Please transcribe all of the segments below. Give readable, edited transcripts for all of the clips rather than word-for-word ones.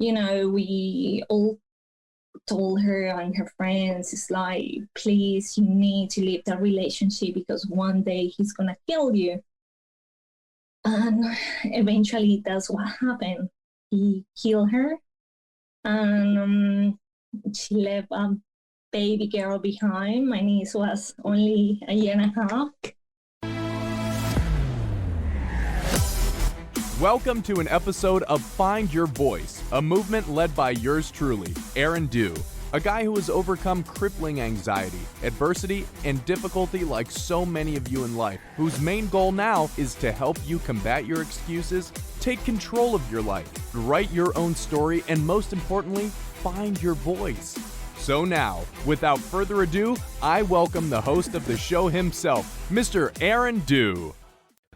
we all told her and her friends, it's like, please, you need to leave that relationship because one day he's gonna kill you. And eventually that's what happened. He killed her, and she left a baby girl behind. My niece was only a year and a half. Welcome to an episode of Find Your Voice, a movement led by yours truly, Aaron Dew, a guy who has overcome crippling anxiety, adversity, and difficulty like so many of you in life, whose main goal now is to help you combat your excuses, take control of your life, write your own story, and most importantly, find your voice. So now, without further ado, I welcome the host of the show himself, Mr. Aaron Dew.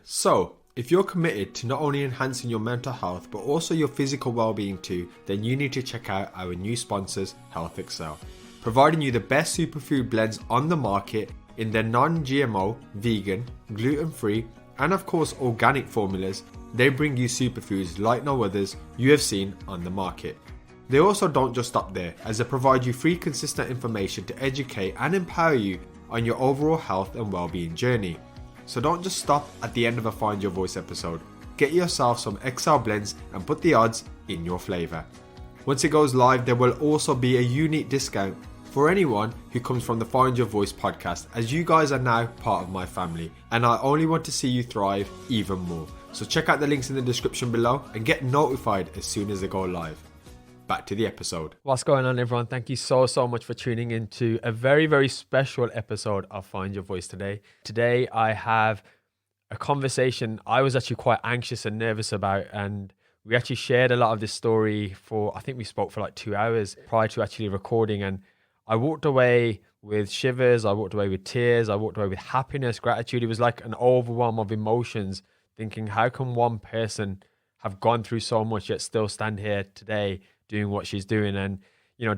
So, if you're committed to not only enhancing your mental health but also your physical well-being too, then you need to check out our new sponsors, Health Excel, providing you the best superfood blends on the market in their non-GMO, vegan, gluten-free, and of course organic formulas. They bring you superfoods like no others you have seen on the market. They also don't just stop there, as they provide you free consistent information to educate and empower you on your overall health and well-being journey. So don't just stop at the end of a Find Your Voice episode. Get yourself some XL blends and put the odds in your flavour. Once it goes live, there will also be a unique discount for anyone who comes from the Find Your Voice podcast, as you guys are now part of my family and I only want to see you thrive even more. So check out the links in the description below and get notified as soon as they go live. Back to the episode. What's going on, everyone? Thank you so much for tuning into a very special episode of Find Your Voice today. Today I have a conversation I was actually quite anxious and nervous about, and we actually shared a lot of this story I think we spoke for like 2 hours prior to actually recording, and I walked away with shivers, I walked away with tears, I walked away with happiness, gratitude. It was like an overwhelm of emotions, thinking how can one person have gone through so much yet still stand here today doing what she's doing. And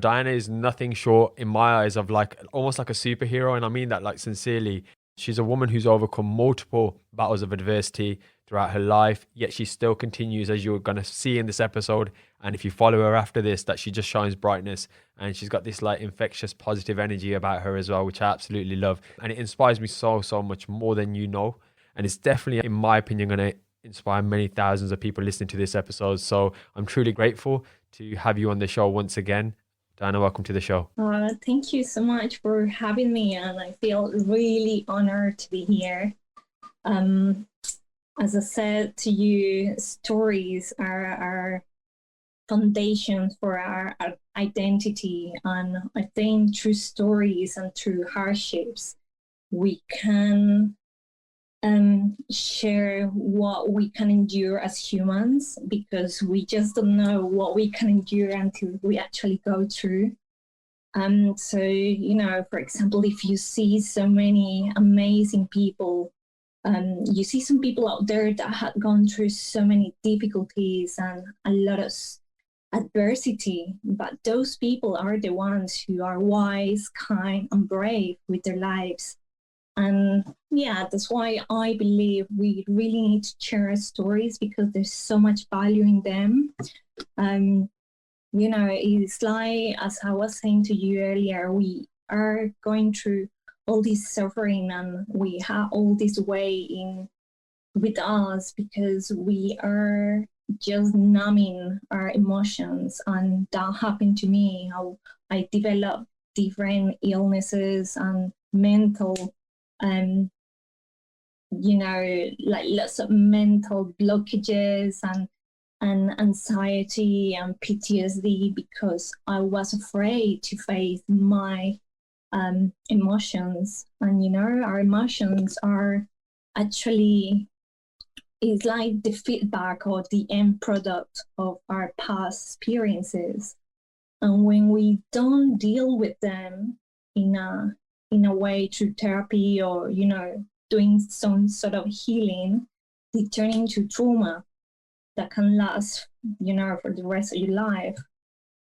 Diana is nothing short in my eyes of almost like a superhero, and I mean that like sincerely. She's a woman who's overcome multiple battles of adversity throughout her life, yet she still continues, as you're going to see in this episode, and if you follow her after this, that she just shines brightness, and she's got this like infectious positive energy about her as well, which I absolutely love, and it inspires me so much more than you know. And it's definitely, in my opinion, going to inspire many thousands of people listening to this episode. So I'm truly grateful to have you on the show once again. Diana, welcome to the show. Thank you so much for having me, and I feel really honored to be here. As I said to you, stories are our foundation for our identity, and I think through stories and through hardships, we can share what we can endure as humans, because we just don't know what we can endure until we actually go through. So, for example, if you see so many amazing people, you see some people out there that had gone through so many difficulties and a lot of adversity, but those people are the ones who are wise, kind, and brave with their lives. And yeah, that's why I believe we really need to share stories, because there's so much value in them. It's like, as I was saying to you earlier, we are going through all this suffering, and we have all this weight with us because we are just numbing our emotions. And that happened to me. I developed different illnesses and mental like lots of mental blockages and anxiety and PTSD, because I was afraid to face my emotions. And our emotions are actually, it's like the feedback or the end product of our past experiences. And when we don't deal with them in a way through therapy or, doing some sort of healing, they turn into trauma that can last, for the rest of your life.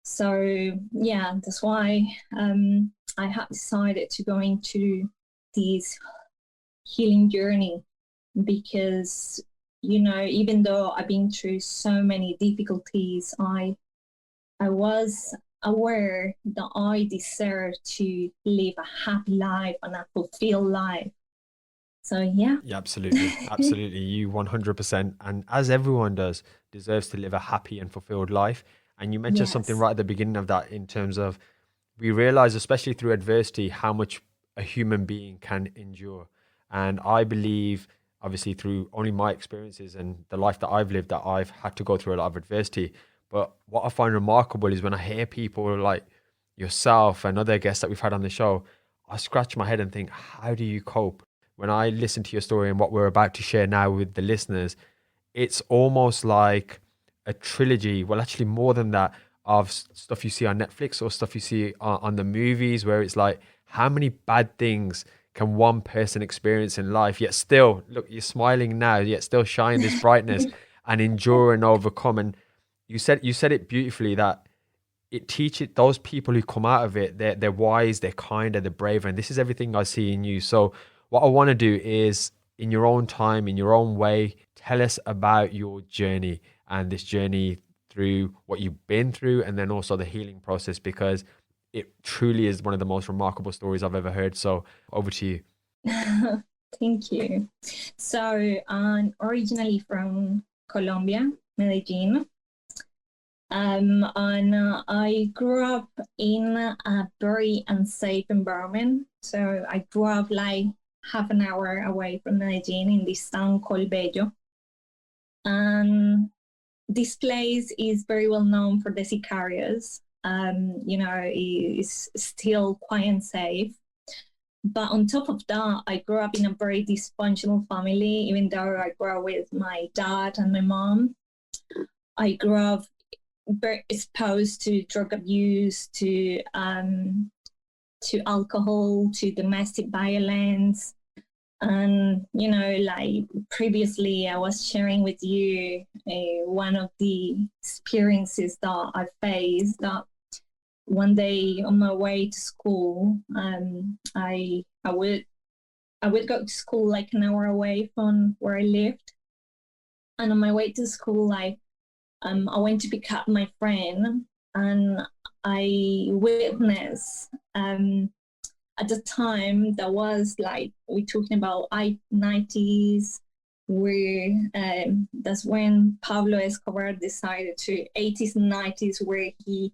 So, yeah, that's why I have decided to go into this healing journey, because, even though I've been through so many difficulties, I I was aware that I deserve to live a happy life and a fulfilled life. So yeah. Yeah, absolutely. Absolutely. You 100%. And as everyone does, deserves to live a happy and fulfilled life. And you mentioned something Yes. right at the beginning of that in terms of we realize, especially through adversity, how much a human being can endure. And I believe, obviously, through only my experiences and the life that I've lived, that I've had to go through a lot of adversity. But what I find remarkable is when I hear people like yourself and other guests that we've had on the show, I scratch my head and think, how do you cope? When I listen to your story and what we're about to share now with the listeners, it's almost like a trilogy. Well, actually, more than that, of stuff you see on Netflix or stuff you see on the movies, where it's like, how many bad things can one person experience in life, yet still, look, you're smiling now, yet still shine this brightness and endure and overcome. And you said it beautifully that it teaches those people who come out of it, they're wise, they're kinder, they're braver. And this is everything I see in you. So what I want to do is, in your own time, in your own way, tell us about your journey and this journey through what you've been through, and then also the healing process, because it truly is one of the most remarkable stories I've ever heard. So over to you. Thank you. So I'm originally from Colombia, Medellin. And I grew up in a very unsafe environment. So I grew up like half an hour away from Medellin in this town called Bello. And this place is very well known for the sicarios. It's still quite unsafe. But on top of that, I grew up in a very dysfunctional family, even though I grew up with my dad and my mom. I grew up very exposed to drug abuse, to alcohol, to domestic violence. And, like previously I was sharing with you one of the experiences that I faced, that one day on my way to school, I would go to school like an hour away from where I lived. And on my way to school, I went to pick up my friend, and I witnessed at the time that was like, we're talking about 90s, where that's when Pablo Escobar decided to 80s and 90s, where he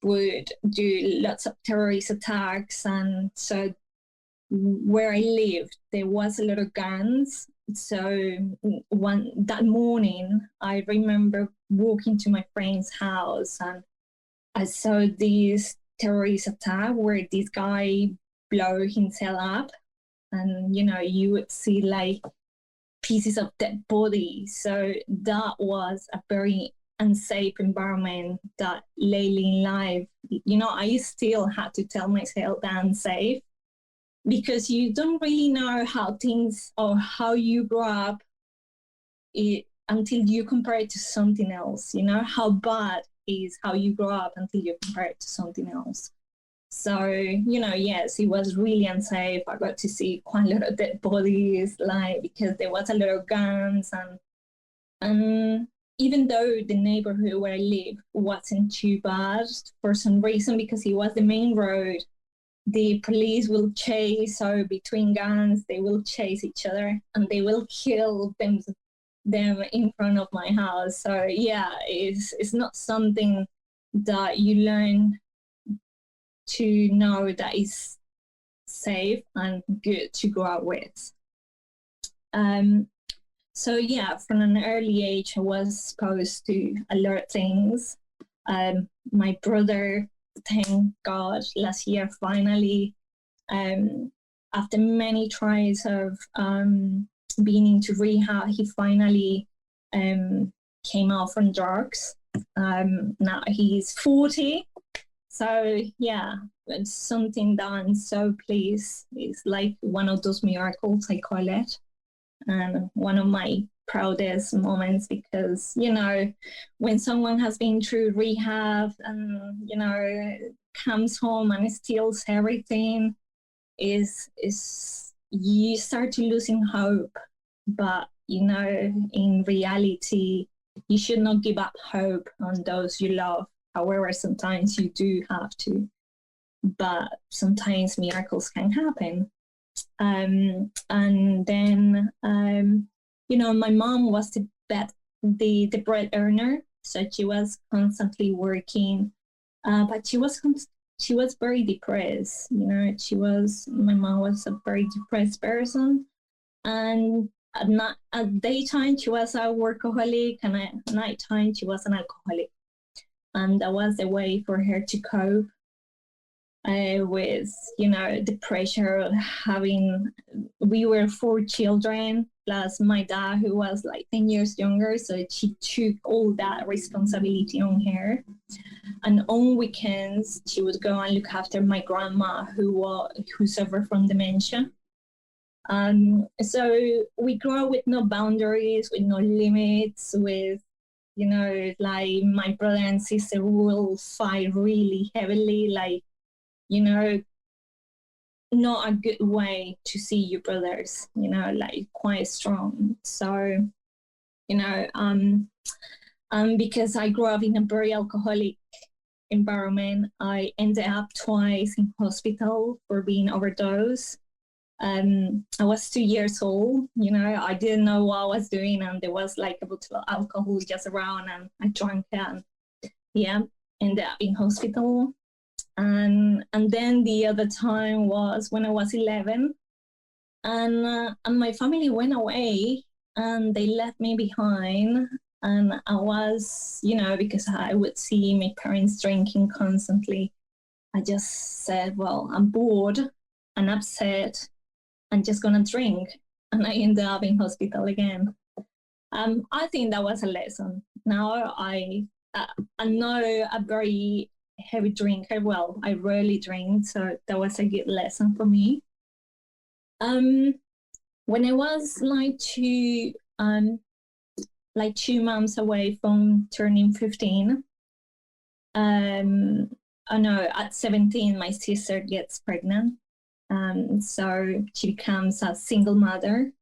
would do lots of terrorist attacks. And so where I lived, there was a lot of guns. So that morning, I remember walking to my friend's house, and I saw this terrorist attack where this guy blew himself up, and you would see like pieces of dead body. So that was a very unsafe environment that lately in life, I still had to tell myself that unsafe, because you don't really know how things or how you grow up until you compare it to something else. How bad is how you grow up until you compare it to something else. So, yes, it was really unsafe. I got to see quite a lot of dead bodies, like, because there was a lot of guns. And even though the neighborhood where I live wasn't too bad, for some reason, because it was the main road, the police will chase. So between guns, they will chase each other, and they will kill them in front of my house. So yeah, it's not something that you learn to know that is safe and good to grow up with. So yeah, from an early age, I was exposed to a lot of things. My brother, thank God, last year finally, after many tries of being into rehab, he finally came out from drugs. Now he's 40. So yeah, it's something that I'm so pleased. It's like one of those miracles, I call it. And one of my proudest moments, because, when someone has been through rehab and, comes home and steals everything, is you start to losing hope. But, in reality, you should not give up hope on those you love. However, sometimes you do have to, but sometimes miracles can happen. And then, my mom was the bread earner, so she was constantly working, but she was very depressed. My mom was a very depressed person, and at daytime she was a workaholic, and at nighttime she was an alcoholic, and that was the way for her to cope with the pressure of having. We were 4 children plus my dad, who was like 10 years younger, so she took all that responsibility on her. And on weekends she would go and look after my grandma, who suffered from dementia. So we grew up with no boundaries, with no limits, with like my brother and sister will fight really heavily, like not a good way to see your brothers, like quite strong. So, because I grew up in a very alcoholic environment, I ended up twice in hospital for being overdosed. I was 2 years old, I didn't know what I was doing, and there was like a bottle of alcohol just around, and I drank it, and ended up in hospital. And then the other time was when I was 11, and my family went away and they left me behind. And I was, because I would see my parents drinking constantly, I just said, well, I'm bored and upset, I'm just gonna drink. And I ended up in hospital again. I think that was a lesson. Now I'm not a very heavy drinker. Well, I rarely drink, so that was a good lesson for me. When I was like 2 months away from turning 15, at 17 my sister gets pregnant, so she becomes a single mother.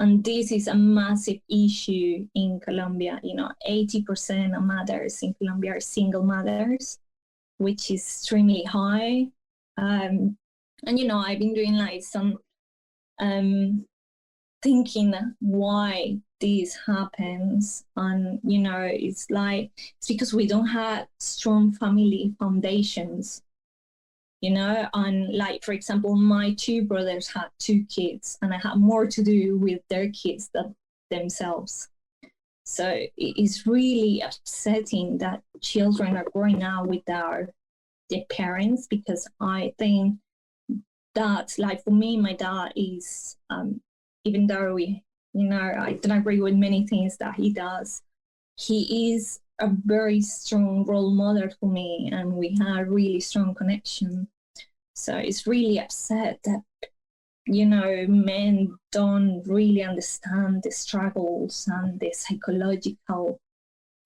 And this is a massive issue in Colombia. 80% of mothers in Colombia are single mothers, which is extremely high. And I've been doing like some thinking why this happens. And it's because we don't have strong family foundations. And like, for example, my 2 brothers had 2 kids, and I had more to do with their kids than themselves. So it's really upsetting that children are growing up without their parents, because I think that, like, for me, my dad is, even though I don't agree with many things that he does, he is a very strong role model for me, and we had a really strong connection. So it's really upset that men don't really understand the struggles and the psychological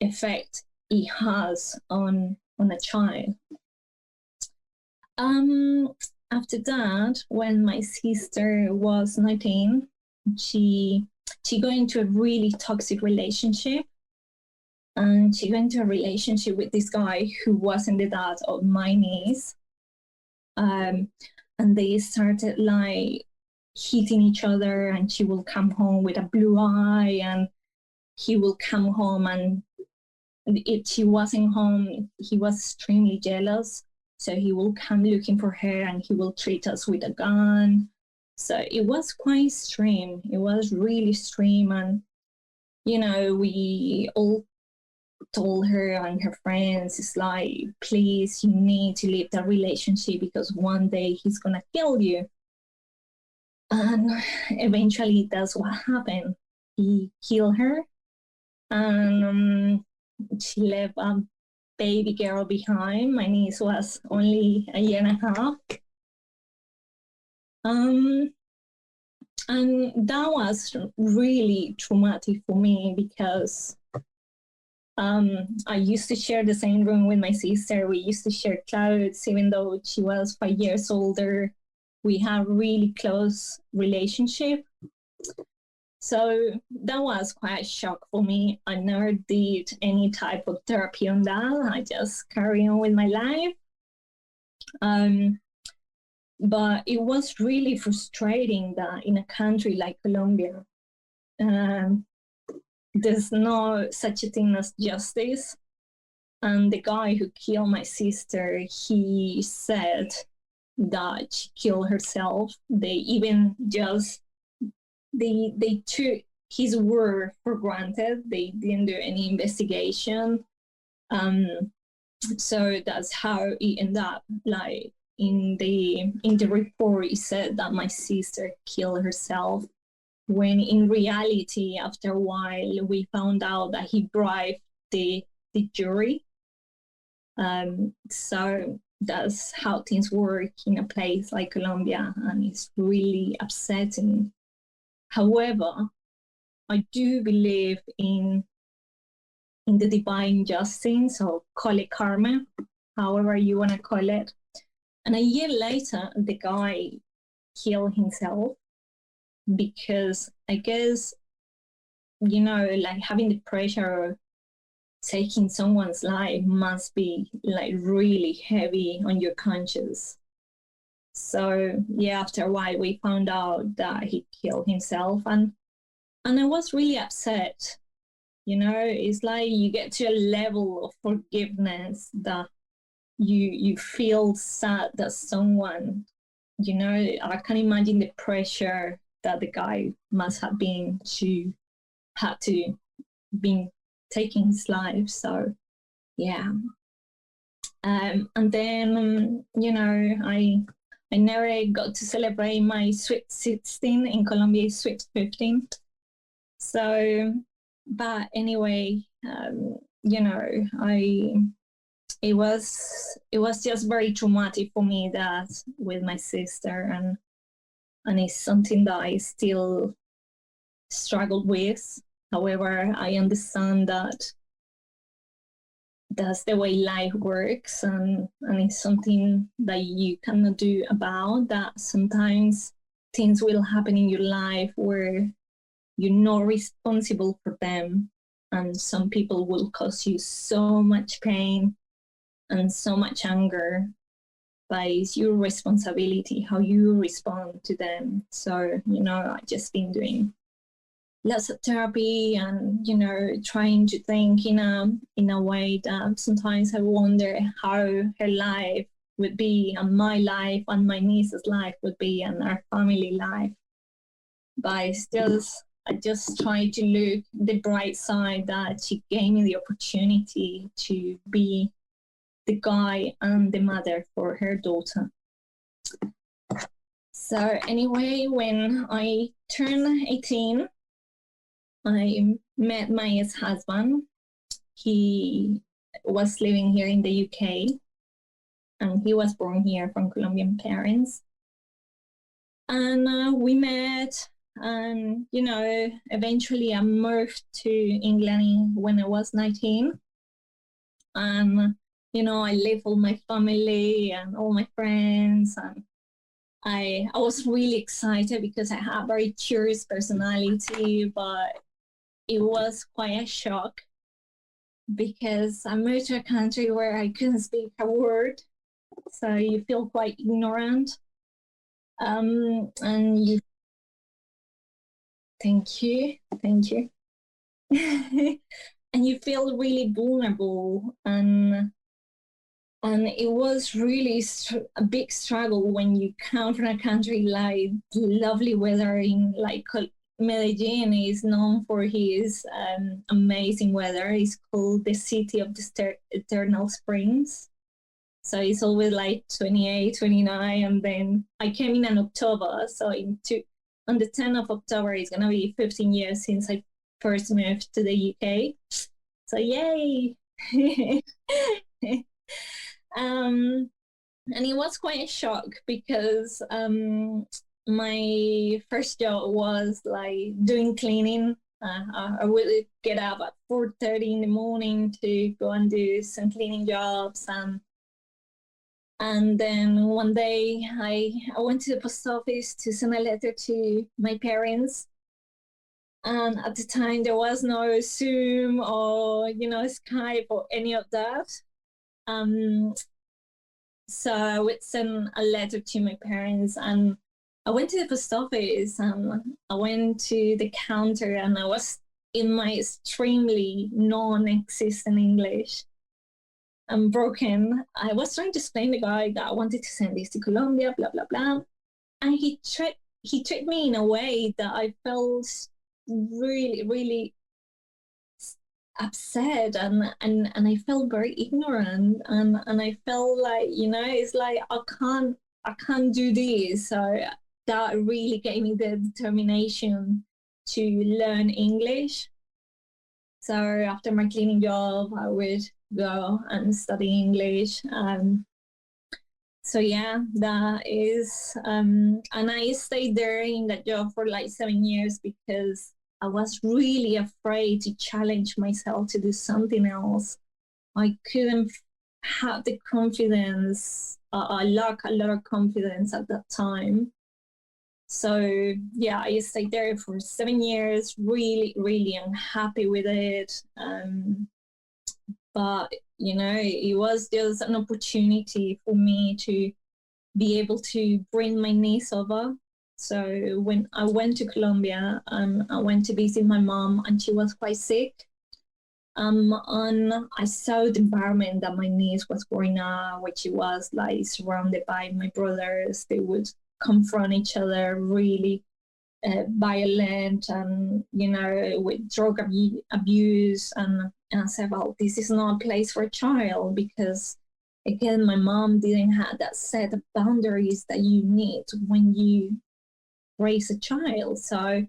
effect it has on a child. After that, when my sister was 19, she got into a really toxic relationship. And she got into a relationship with this guy who wasn't the dad of my niece. And they started like hitting each other, and she will come home with a blue eye, and he will come home, and if she wasn't home, he was extremely jealous. So he will come looking for her, and he will treat us with a gun. So it was quite extreme. It was really extreme. And, we all told her and her friends, it's like, please, you need to leave that relationship, because one day he's going to kill you. And eventually that's what happened. He killed her, and she left a baby girl behind. My niece was only a year and a half. And that was really traumatic for me, because I used to share the same room with my sister. We used to share clothes, even though she was 5 years older. We had a really close relationship. So that was quite a shock for me. I never did any type of therapy on that. I just carry on with my life. But it was really frustrating that in a country like Colombia, there's no such a thing as justice. And the guy who killed my sister, he said that she killed herself. They even just they took his word for granted. They didn't do any investigation. So that's how it ended up. Like in the report, it said that my sister killed herself, when in reality, after a while, we found out that he bribed the jury. So that's how things work in a place like Colombia, and it's really upsetting. However, I do believe in the divine justice, or call it karma, however you want to call it. And a year later, the guy killed himself because I guess, like having the pressure of taking someone's life must be like really heavy on your conscience. So yeah, after a while we found out that he killed himself, and I was really upset. It's like you get to a level of forgiveness that you feel sad that someone, I can imagine the pressure that the guy must have been to had to be taking his life. So yeah. And then I never got to celebrate my sweet 16 in Colombia, sweet 15. So, but anyway, it was just very traumatic for me, that with my sister, and it's something that I still struggle with. However, I understand that that's the way life works, and it's something that you cannot do about that. Sometimes things will happen in your life where you're not responsible for them, and some people will cause you so much pain and so much anger, but it's your responsibility how you respond to them. So I've just been doing lots of therapy, and trying to think in a way that sometimes I wonder how her life would be, and my life, and my niece's life would be, and our family life. But I just try to look the bright side, that she gave me the opportunity to be the guy and the mother for her daughter. So anyway, when I turned 18, I met my ex-husband. He was living here in the UK, and he was born here from Colombian parents. And we met, and eventually I moved to England when I was 19. And I left all my family and all my friends, and I was really excited because I have a very curious personality, but it was quite a shock because I moved to a country where I couldn't speak a word. So you feel quite ignorant. And you, thank you. And you feel really vulnerable, and it was really a big struggle when you come from a country like lovely weather in like Medellin is known for his amazing weather. It's called the city of the eternal springs. So it's always like 28, 29. And then I came in October. So on the 10th of October, it's going to be 15 years since I first moved to the UK. So yay. And it was quite a shock because my first job was like doing cleaning. I would get up at 4:30 in the morning to go and do some cleaning jobs, and then one day I went to the post office to send a letter to my parents, And at the time, there was no Zoom or, Skype or any of that. So I would send a letter to my parents, and I went to the post office and I went to the counter, and I was in my extremely non-existent English and broken. I was trying to explain to the guy that I wanted to send this to Colombia, blah, blah, blah. And he treated me in a way that I felt really, really upset, and I felt very ignorant, and I felt like, it's like I can't do this. So that really gave me the determination to learn English. So after my cleaning job, I would go and study English. So yeah, that is, and I stayed there in that job for like 7 years because I was really afraid to challenge myself to do something else. I couldn't have the confidence. I lacked a lot of confidence at that time. So yeah, I stayed there for 7 years, really, really unhappy with it. But, it was just an opportunity for me to be able to bring my niece over. So when I went to Colombia, I went to visit my mom, and she was quite sick. And I saw the environment that my niece was growing up, which she was like surrounded by my brothers. They would confront each other, really violent, and with drug abuse. And I said, well, this is not a place for a child, because again, my mom didn't have that set of boundaries that you need when you raise a child. So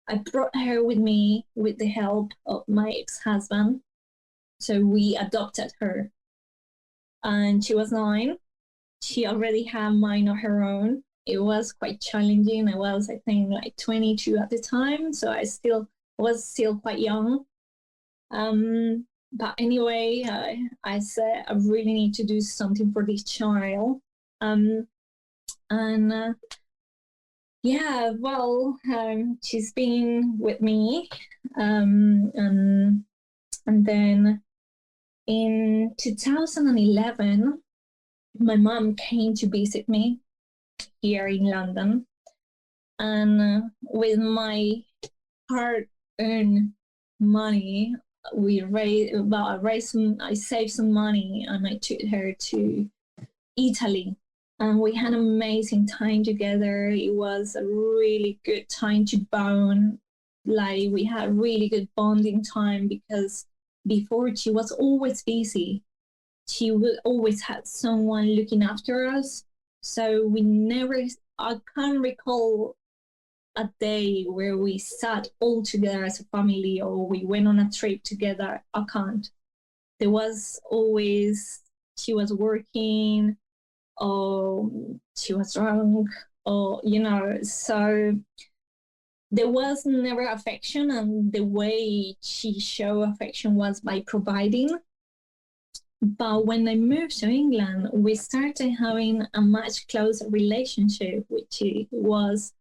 I brought her with me with the help of my ex-husband. So we adopted her, and she was 9. She already had mine of her own. It was quite challenging. I was, I think, like 22 at the time, so I was still quite young. But anyway, I said I really need to do something for this child. Yeah, well, she's been with me, and then in 2011, my mom came to visit me here in London, and with my hard-earned money, I saved some money, and I took her to Italy, and we had an amazing time together. It was a really good time to bond. Like, we had really good bonding time, because before, she was always busy. She would always had someone looking after us. So I can't recall a day where we sat all together as a family, or we went on a trip together. I can't. There was always, she was working, or she was drunk, or, so there was never affection. And the way she showed affection was by providing. But when I moved to England, we started having a much closer relationship, which was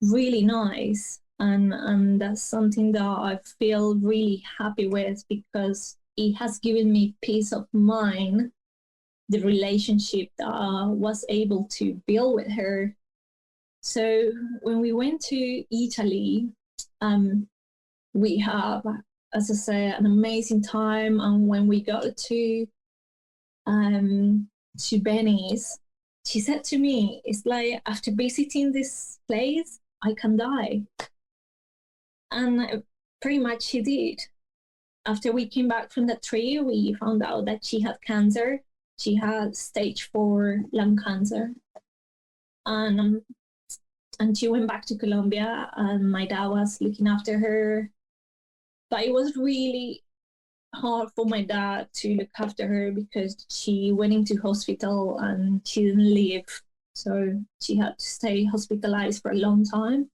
really nice. And that's something that I feel really happy with, because it has given me peace of mind, the relationship that I was able to build with her. So when we went to Italy, we have, as I said, an amazing time. And when we got to Venice, she said to me, it's like, after visiting this place, I can die. And pretty much she did. After we came back from the trip, we found out that she had cancer. She had stage 4 lung cancer. And she went back to Colombia, and my dad was looking after her. But it was really hard for my dad to look after her, because she went into hospital and she didn't live. So she had to stay hospitalized for a long time.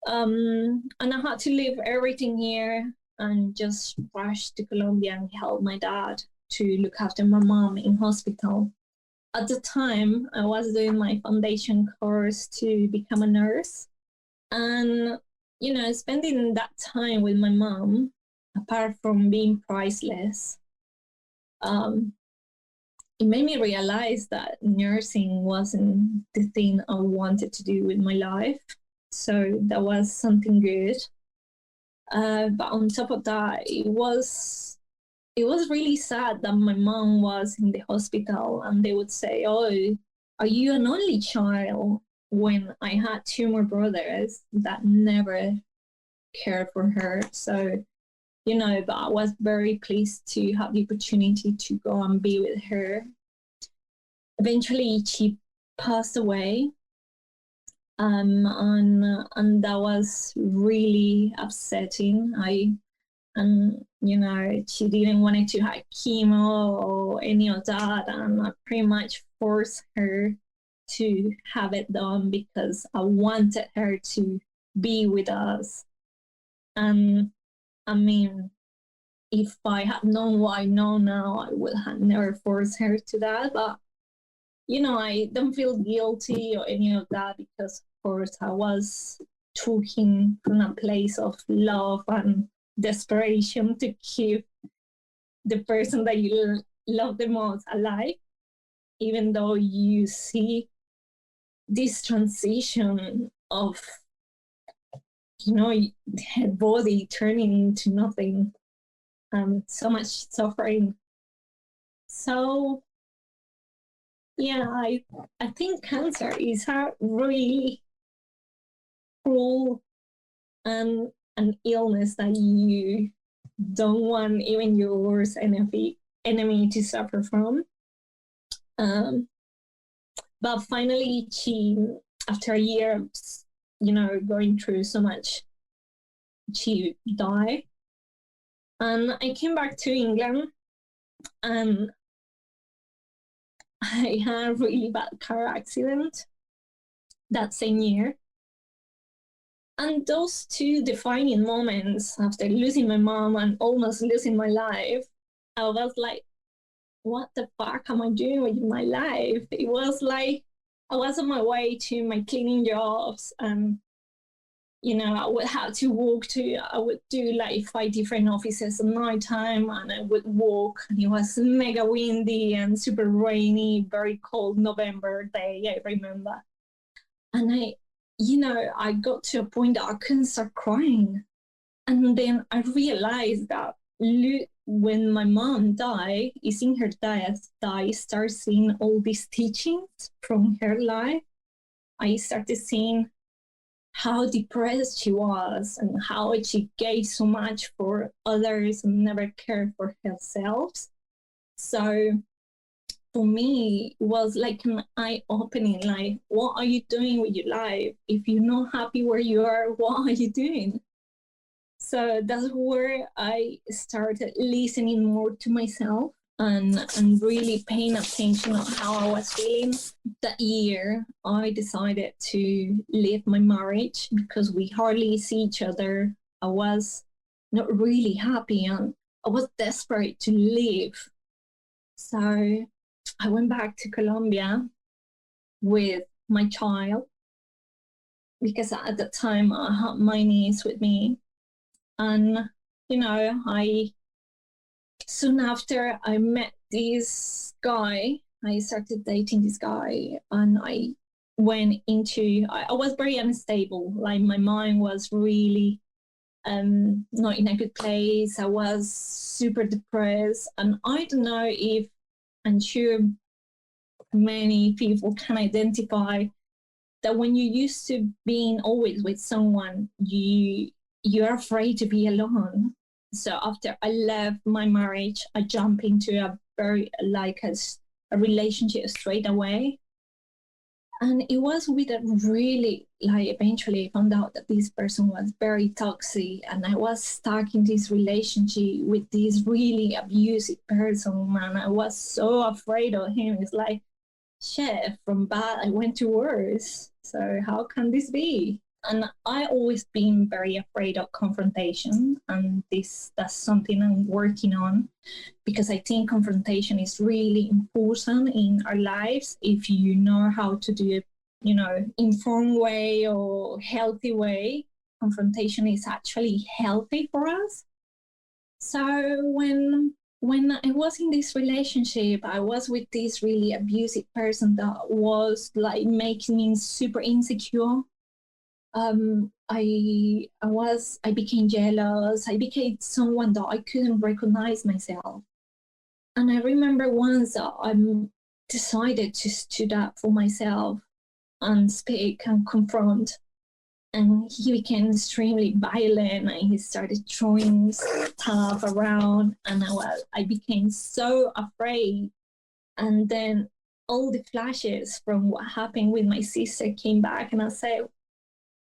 And I had to leave everything here and just rush to Colombia and help my dad to look after my mom in hospital. At the time, I was doing my foundation course to become a nurse. And spending that time with my mom, apart from being priceless, it made me realize that nursing wasn't the thing I wanted to do with my life. So that was something good. But on top of that, it was really sad that my mom was in the hospital and they would say, "Oh, are you an only child?" When I had two more brothers that never cared for her. So, but I was very pleased to have the opportunity to go and be with her. Eventually, she passed away. And that was really upsetting. She didn't want to have chemo or any of that, and I pretty much forced her to have it done because I wanted her to be with us. And I mean, if I had known what I know now, I would have never forced her to that. But I don't feel guilty or any of that because, of course, I was talking from a place of love and desperation to keep the person that you love the most alive, even though you see this transition of, her body turning into nothing and so much suffering. So, yeah, I think cancer is a really cruel and an illness that you don't want even your worst enemy to suffer from. But finally, after a year of, going through so much, she died. And I came back to England and I had a really bad car accident that same year. And those two defining moments after losing my mom and almost losing my life, I was like, what the fuck am I doing with my life? It was like I was on my way to my cleaning jobs and, I would have to I would do like 5 different offices at night time and I would walk and it was mega windy and super rainy, very cold November day, I remember. And I got to a point that I couldn't start crying. And then I realized that when my mom died, is in her death, that I started seeing all these teachings from her life. I started seeing how depressed she was and how she gave so much for others and never cared for herself. So for me, it was like an eye-opening, like, what are you doing with your life? If you're not happy where you are, what are you doing? So that's where I started listening more to myself and really paying attention on how I was feeling. That year, I decided to leave my marriage because we hardly see each other. I was not really happy and I was desperate to leave. So I went back to Colombia with my child because at the time I had my niece with me. And, soon after I met this guy, I started dating this guy and I was very unstable. Like my mind was really not in a good place. I was super depressed. And I don't know if, I'm sure many people can identify that when you're used to being always with someone, you're afraid to be alone. So after I left my marriage, I jumped into a very a relationship straight away. And it was with a really, eventually I found out that this person was very toxic and I was stuck in this relationship with this really abusive person and I was so afraid of him. It's like, shit, from bad I went to worse. So how can this be? And I always been very afraid of confrontation, and that's something I'm working on because I think confrontation is really important in our lives if you know how to do it, informed way or healthy way. confrontation is actually healthy for us. So when I was in this relationship, I was with this really abusive person that was like making me super insecure. I became jealous. I became someone that I couldn't recognize myself. And I remember once that I decided to stood up for myself and speak and confront. And he became extremely violent, and he started throwing stuff around, and I became so afraid. And then all the flashes from what happened with my sister came back, and I said,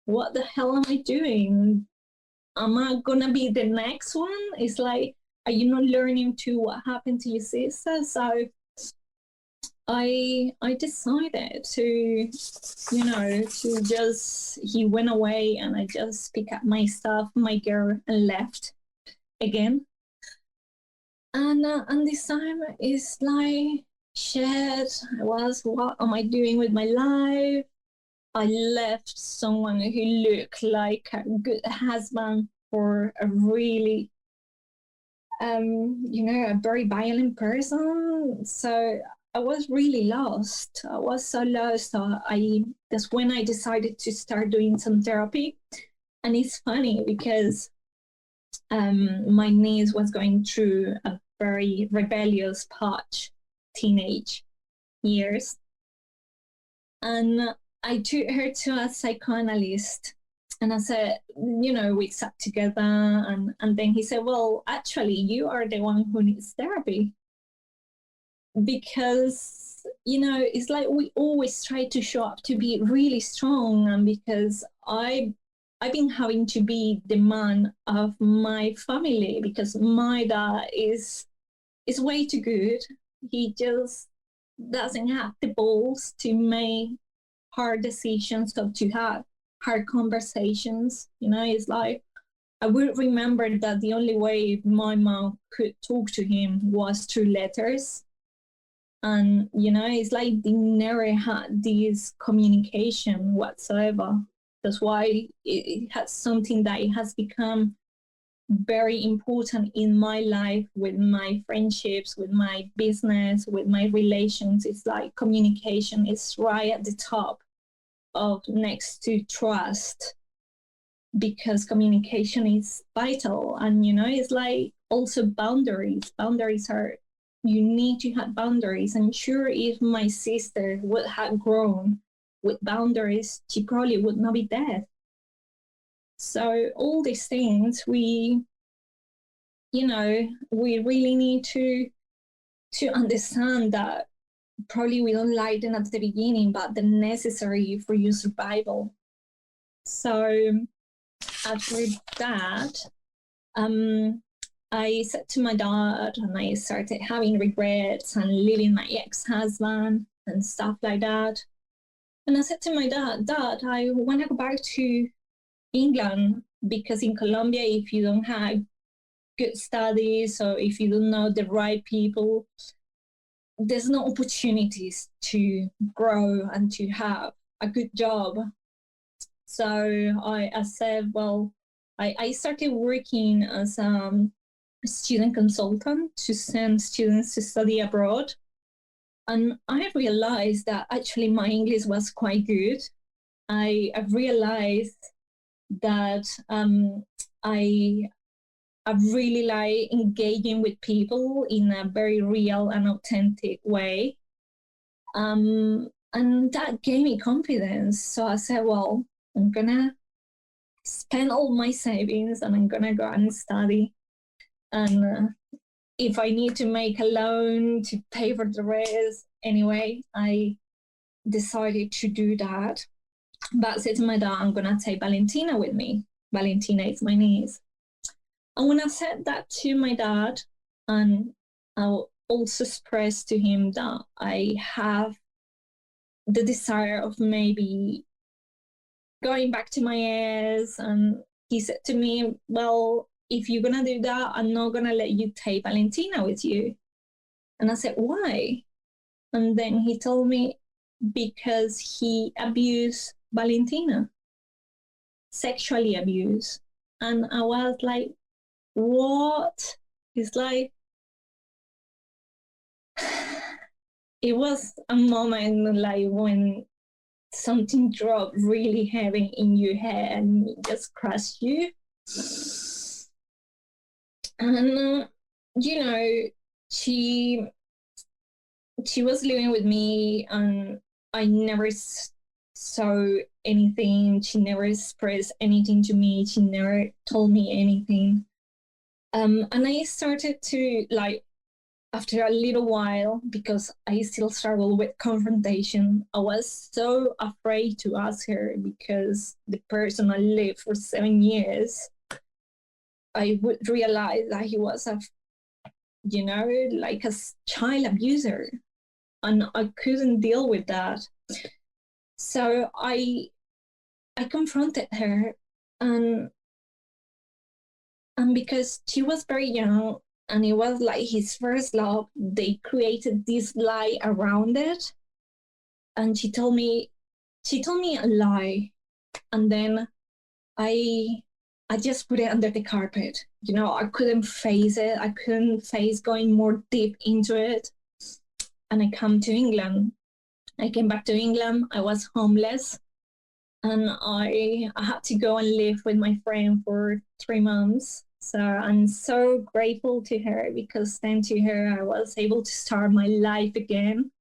what the hell am I doing? Am I gonna be the next one? It's like, are you not learning to what happened to your sister? So I decided to, to just, he went away, and I just picked up my stuff, my gear, and left again. And this time it's like, shit, what am I doing with my life? I left someone who looked like a good husband for a really, a very violent person. So I was really lost. I was so lost. That's when I decided to start doing some therapy. And it's funny because my niece was going through a very rebellious teenage years. And I took her to a psychoanalyst, and I said, we sat together, and then he said, well, actually, you are the one who needs therapy. Because, it's like we always try to show up to be really strong, and because I've been having to be the man of my family, because my dad is way too good. He just doesn't have the balls to make hard decisions or to have hard conversations. It's like, I would remember that the only way my mom could talk to him was through letters. And, it's like they never had this communication whatsoever. That's why it has something that it has become very important in my life, with my friendships, with my business, with my relations. It's like communication is right at the top of next to trust, because communication is vital. And, it's like also boundaries. Boundaries are, you need to have boundaries. And sure, if my sister would have grown with boundaries, she probably would not be dead. So all these things, we really need to understand that probably we don't like them at the beginning, but they're necessary for your survival. So after that, I said to my dad, and I started having regrets and leaving my ex-husband and stuff like that. And I said to my dad, I want to go back to England, because in Colombia, if you don't have good studies, or if you don't know the right people, there's no opportunities to grow and to have a good job. So I said, well, I started working as a student consultant to send students to study abroad. And I realized that actually my English was quite good. I realized that I really like engaging with people in a very real and authentic way. And that gave me confidence. So I said, well, I'm going to spend all my savings, and I'm going to go and study. And if I need to make a loan to pay for the rest, anyway, I decided to do that. But I said to my dad, I'm going to take Valentina with me. Valentina is my niece. And when I said that to my dad, and I also expressed to him that I have the desire of maybe going back to my ex, and he said to me, well, if you're going to do that, I'm not going to let you take Valentina with you. And I said, why? And then he told me, because he abused Valentina. sexually abused. And I was like, what? It's like, it was a moment like when something dropped really heavy in your head and it just crushed you. And you know, she was living with me, and I never saw anything. She never expressed anything to me. She never told me anything. And I started to, like, after a little while, because I still struggle with confrontation, I was so afraid to ask her, because the person I lived for 7 years, I would realize that he was like a child abuser, and I couldn't deal with that. So I confronted her, and because she was very young, and it was like his first love, they created this lie around it. And she told me a lie, and then I just put it under the carpet. I couldn't face it. I couldn't face going more deep into it. And I came to England. I came back to England. I was homeless, and I had to go and live with my friend for 3 months. So I'm so grateful to her, because thanks to her, I was able to start my life again.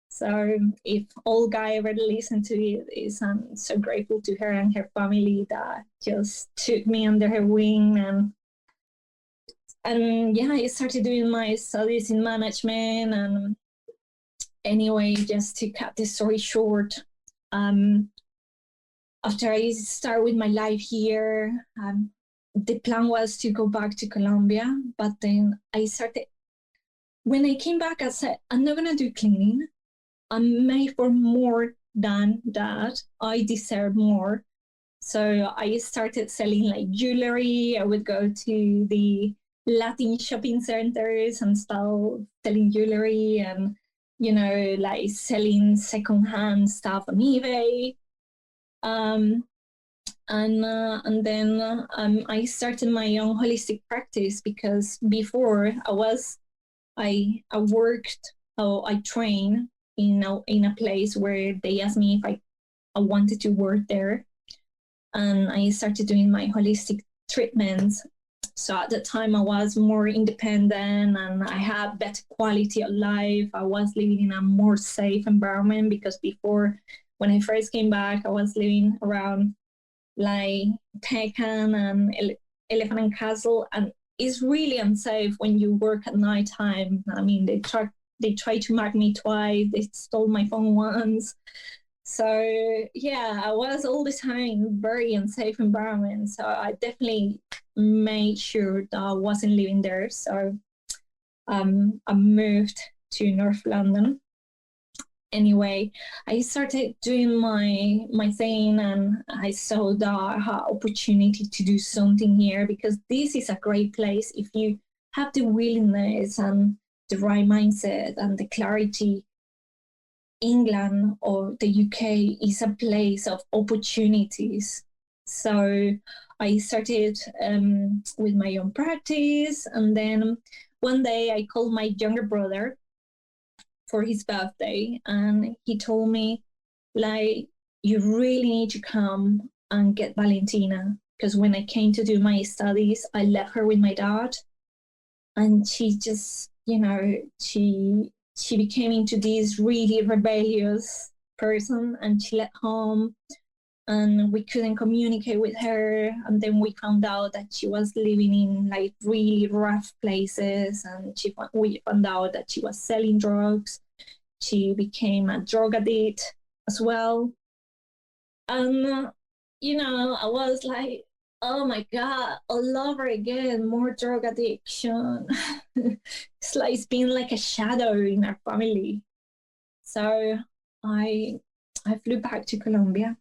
So if all guy ever listened to it, I'm so grateful to her and her family that just took me under her wing. And yeah, I started doing my studies in management. And anyway, just to cut the story short, after I started with my life here, the plan was to go back to Colombia. But then when I came back, I said, I'm not going to do cleaning. I'm made for more than that. I deserve more. So I started selling like jewelry. I would go to the Latin shopping centers and start selling jewelry, and, like selling secondhand stuff on eBay. And then I started my own holistic practice, because before I worked, I trained in a place where they asked me if I wanted to work there. And I started doing my holistic treatments. So at the time I was more independent, and I had better quality of life. I was living in a more safe environment, because before, when I first came back, I was living around like Pecan and Elephant and Castle, and it's really unsafe when you work at nighttime. I mean, they tried to mark me twice. They stole my phone once. So yeah, I was all the time in very unsafe environment. So I definitely made sure that I wasn't living there. So I moved to North London. Anyway, I started doing my thing, and I saw that I had opportunity to do something here, because this is a great place if you have the willingness and the right mindset and the clarity. England or the UK is a place of opportunities. So I started with my own practice, and then one day I called my younger brother for his birthday, and he told me, like, you really need to come and get Valentina, because when I came to do my studies, I left her with my dad, and she just, she became into this really rebellious person, and she left home, and we couldn't communicate with her. And then we found out that she was living in like really rough places, and we found out that she was selling drugs. She became a drug addict as well. And, I was like, oh my God, all over again, more drug addiction. It's like it's been like a shadow in our family. So I flew back to Colombia,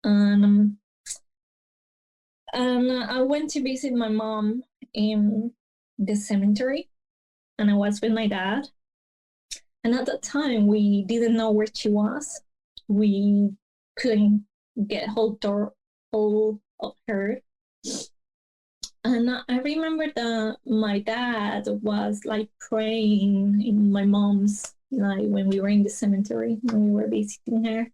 and I went to visit my mom in the cemetery, and I was with my dad. And at that time, we didn't know where she was. We couldn't get hold hold of her. And I remember that my dad was like praying in my mom's, like when we were in the cemetery, when we were visiting her.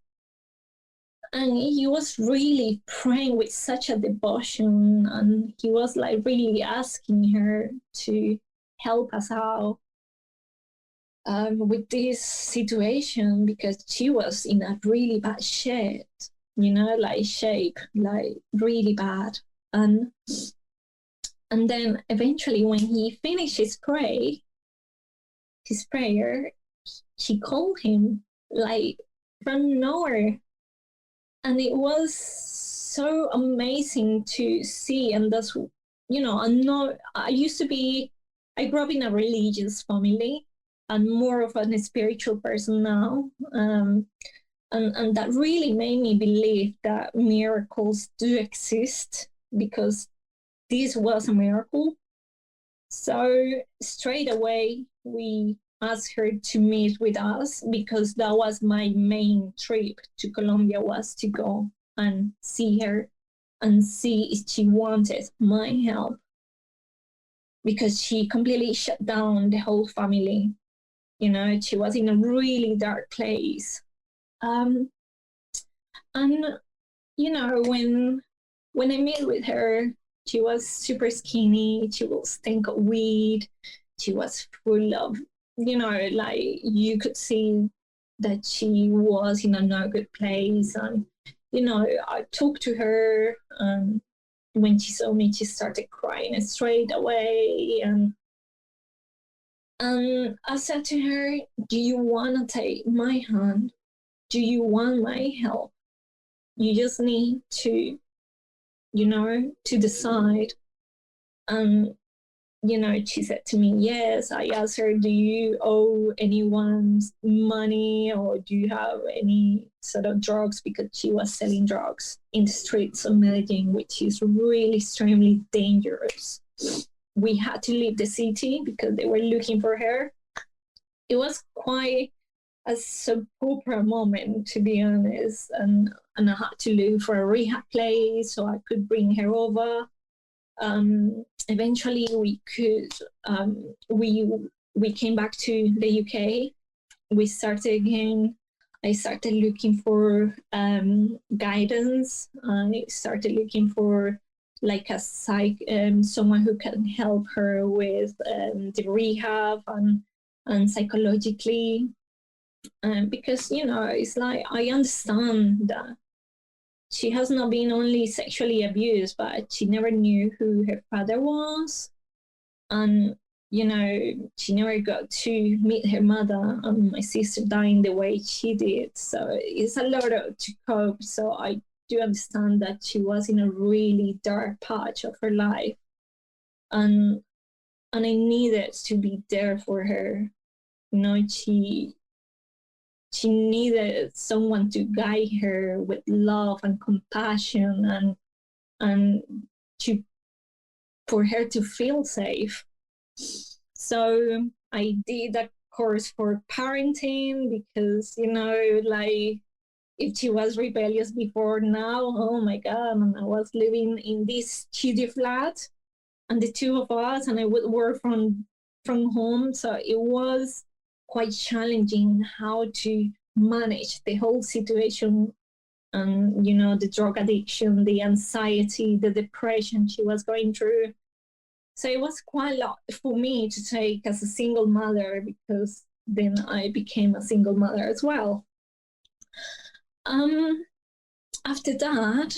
And he was really praying with such a devotion, and he was like really asking her to help us out with this situation, because she was in a really bad shape, like really bad. And then eventually, when he finished his prayer, she called him like from nowhere. And it was so amazing to see. And that's, I grew up in a religious family and more of a spiritual person now. And that really made me believe that miracles do exist, because this was a miracle. So straight away, we asked her to meet with us, because that was my main trip to Colombia, was to go and see her and see if she wanted my help, because she completely shut down the whole family. She was in a really dark place. And when I met with her, she was super skinny. She will stink of weed. She was full of, like you could see that she was in a no good place. And, I talked to her, and when she saw me, she started crying straight away. And I said to her, do you want to take my hand? Do you want my help? You just need to, to decide. And, she said to me, yes. I asked her, do you owe anyone money, or do you have any sort of drugs? Because she was selling drugs in the streets of Medellin, which is really extremely dangerous. We had to leave the city because they were looking for her. It was quite a soap opera moment, to be honest. And I had to look for a rehab place so I could bring her over. Eventually, we could. We came back to the UK. We started again. I started looking for guidance. I started looking for like a someone who can help her with the rehab and psychologically. Because it's like, I understand that she has not been only sexually abused, but she never knew who her father was. And, she never got to meet her mother, and my sister dying the way she did. So it's a lot to cope. So I do understand that she was in a really dark patch of her life. And I needed to be there for her. She needed someone to guide her with love and compassion, and for her to feel safe. So I did a course for parenting, because like, if she was rebellious before, now, oh my God, and I was living in this studio flat, and the two of us, and I would work from home. So it was quite challenging how to manage the whole situation, and the drug addiction, the anxiety, the depression she was going through. So it was quite a lot for me to take as a single mother, because then I became a single mother as well. After that,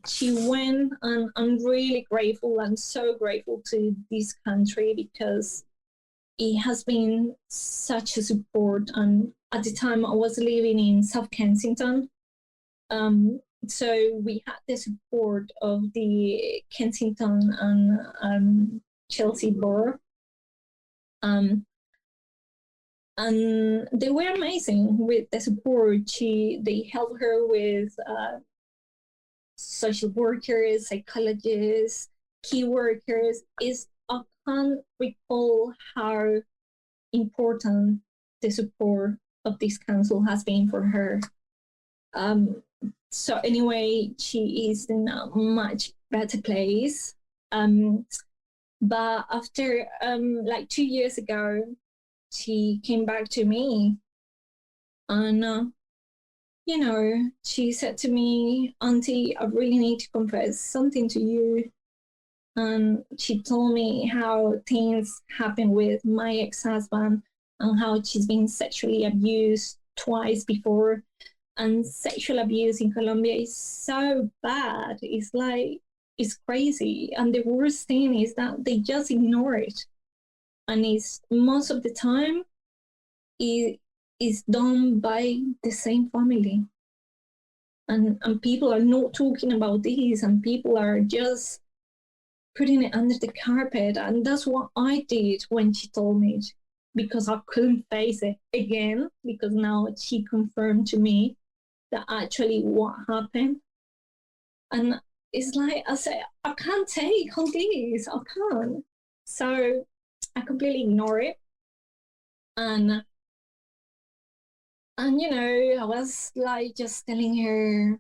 she went, and I'm really grateful. I'm so grateful to this country, because it has been such a support. And at the time, I was living in South Kensington. So we had the support of the Kensington and Chelsea borough. And they were amazing with the support. They helped her with social workers, psychologists, key workers. I can't recall how important the support of this council has been for her. So anyway, she is in a much better place. But after like 2 years ago, she came back to me, and she said to me, "Auntie, I really need to confess something to you." And she told me how things happened with my ex-husband and how she's been sexually abused twice before. And sexual abuse in Colombia is so bad. It's crazy. And the worst thing is that they just ignore it. And it's most of the time it is done by the same family. And people are not talking about this, and people are just putting it under the carpet. And that's what I did when she told me, because I couldn't face it again, because now she confirmed to me that actually what happened. And it's like I say, I can't take on this, I can't. So I completely ignore it. And I was like just telling her,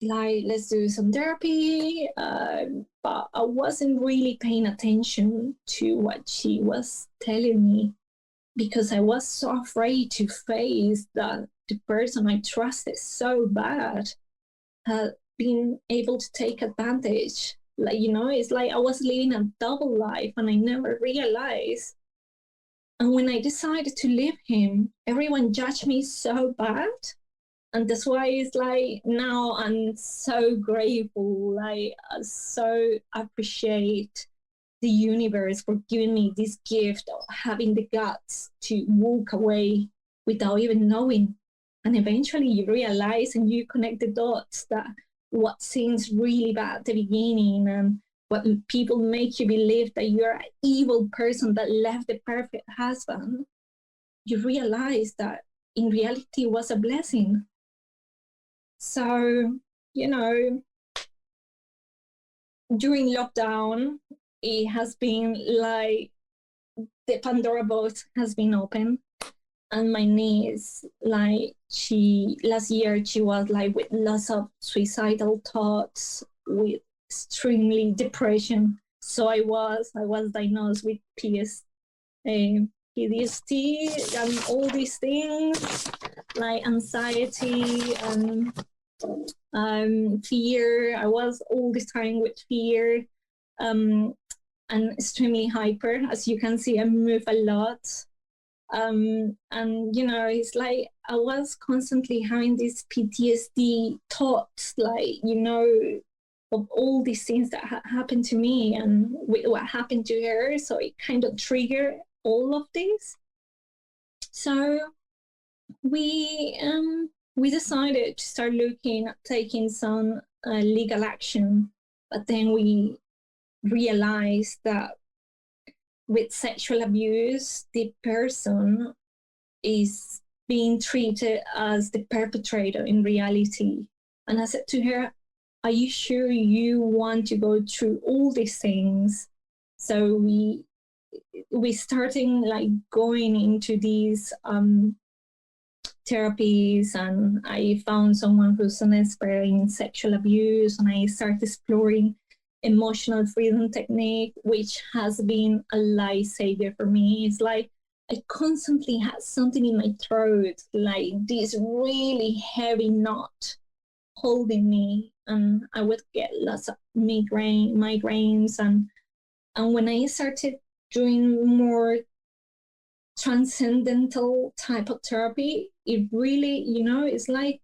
like, let's do some therapy. But I wasn't really paying attention to what she was telling me, because I was so afraid to face that the person I trusted so bad had been able to take advantage. Like, it's like I was living a double life and I never realized. And when I decided to leave him, everyone judged me so bad. And that's why it's like now I'm so grateful. Like, I so appreciate the universe for giving me this gift of having the guts to walk away without even knowing. And eventually you realize and you connect the dots that what seems really bad at the beginning and what people make you believe that you're an evil person that left the perfect husband, you realize that in reality it was a blessing. So, during lockdown, it has been like the Pandora box has been open. And my niece, like, last year, she was like with lots of suicidal thoughts, with extremely depression. So I was diagnosed with PTSD and all these things, like anxiety and fear. I was all the time with fear, and extremely hyper. As you can see, I move a lot. And it's like I was constantly having these PTSD thoughts, like, of all these things that happened to me and what happened to her. So it kind of triggered all of this. So we decided to start looking at taking some legal action, but then we realized that with sexual abuse, the person is being treated as the perpetrator in reality. And I said to her, are you sure you want to go through all these things? So we starting like going into these therapies, and I found someone who's an expert in sexual abuse, and I started exploring emotional freedom technique, which has been a lifesaver for me. It's like I constantly had something in my throat, like this really heavy knot holding me, and I would get lots of migraines. And when I started doing more transcendental type of therapy, it really, it's like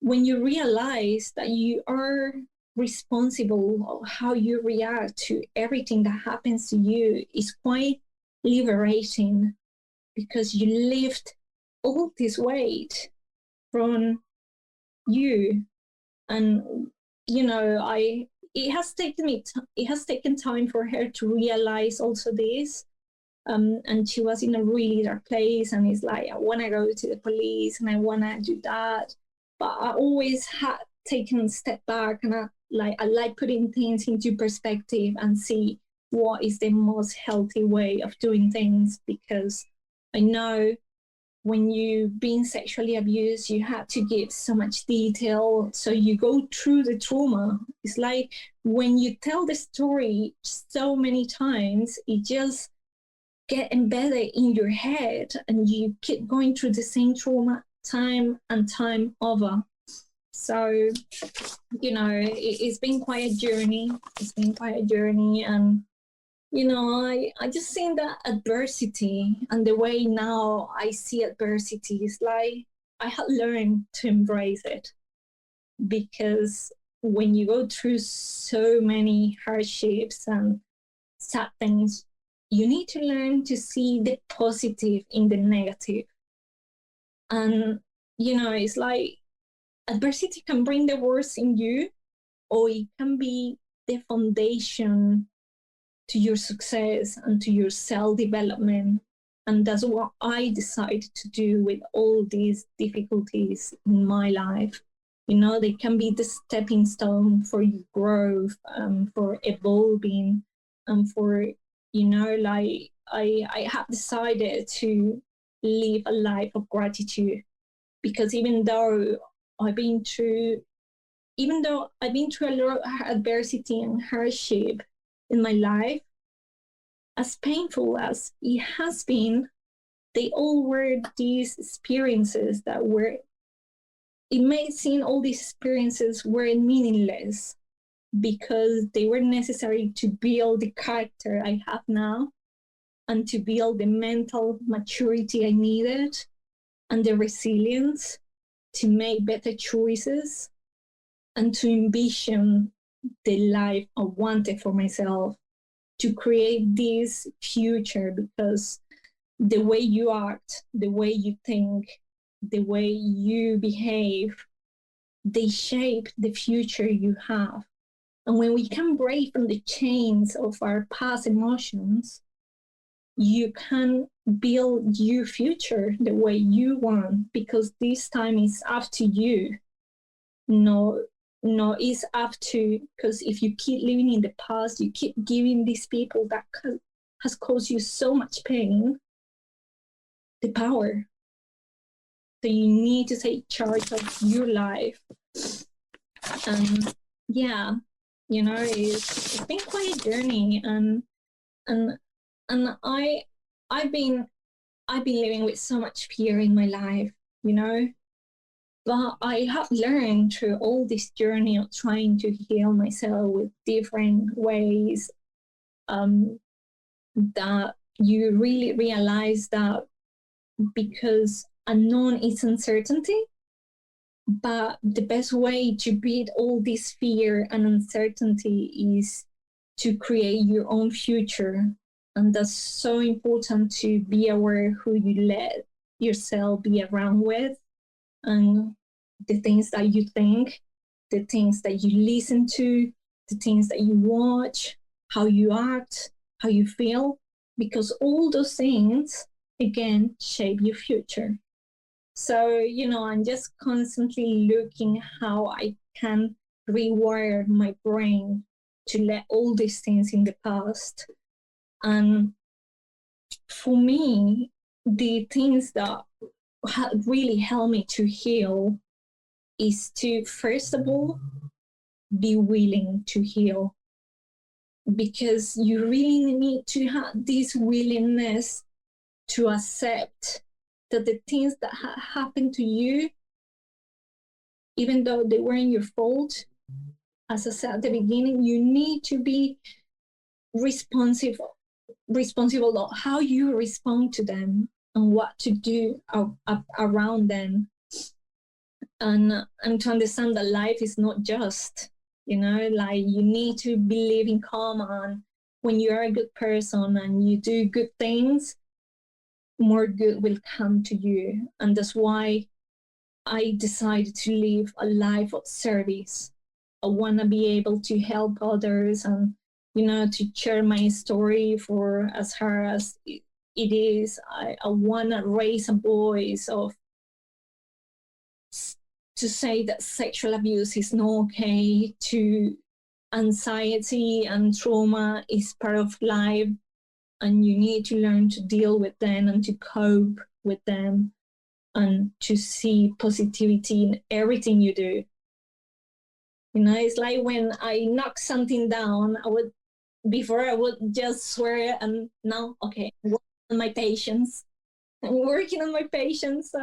when you realize that you are responsible of how you react to everything that happens to you, is quite liberating, because you lift all this weight from you. And it has taken time for her to realize also this. And she was in a really dark place, and it's like, I want to go to the police and I want to do that, but I always had taken a step back, and I like putting things into perspective and see what is the most healthy way of doing things, because I know when you've been sexually abused, you have to give so much detail. So you go through the trauma. It's like when you tell the story so many times, it just get embedded in your head and you keep going through the same trauma time and time over. So, it's been quite a journey. It's been quite a journey. And, I just think that adversity and the way now I see adversity is like I had learned to embrace it, because when you go through so many hardships and sad things, you need to learn to see the positive in the negative. And, it's like adversity can bring the worst in you, or it can be the foundation to your success and to your self-development. And that's what I decided to do with all these difficulties in my life. They can be the stepping stone for your growth, for evolving, and for, I have decided to live a life of gratitude, because even though I've been through a lot of adversity and hardship in my life, as painful as it has been, they all were these experiences it may seem all these experiences were meaningless, because they were necessary to build the character I have now, and to build the mental maturity I needed, and the resilience to make better choices, and to envision the life I wanted for myself, to create this future. Because the way you act, the way you think, the way you behave, they shape the future you have. And when we can break from the chains of our past emotions, you can build your future the way you want, because this time is up to you. No, it's up to, because if you keep living in the past, you keep giving these people that has caused you so much pain the power. So you need to take charge of your life. And yeah, it's been quite a journey, and I've been living with so much fear in my life, But I have learned through all this journey of trying to heal myself with different ways, that you really realize that, because unknown is uncertainty, but the best way to beat all this fear and uncertainty is to create your own future. And that's so important, to be aware who you let yourself be around with, and the things that you think, the things that you listen to, the things that you watch, how you act, how you feel, because all those things, again, shape your future. So, I'm just constantly looking how I can rewire my brain to let all these things in the past. And for me, the things that really help me to heal is to, first of all, be willing to heal. Because you really need to have this willingness to accept that the things that happened to you, even though they weren't your fault, as I said at the beginning, you need to be responsible of how you respond to them and what to do around them, and to understand that life is not just, like you need to believe in karma, and when you are a good person and you do good things, more good will come to you. And that's why I decided to live a life of service. I want to be able to help others, and to share my story for as hard as it is. I want to raise a voice to say that sexual abuse is not okay, to anxiety and trauma is part of life, and you need to learn to deal with them and to cope with them. and to see positivity in everything you do. It's like when I knock something down, before I would just swear, and now, okay, I'm working on my patience. So,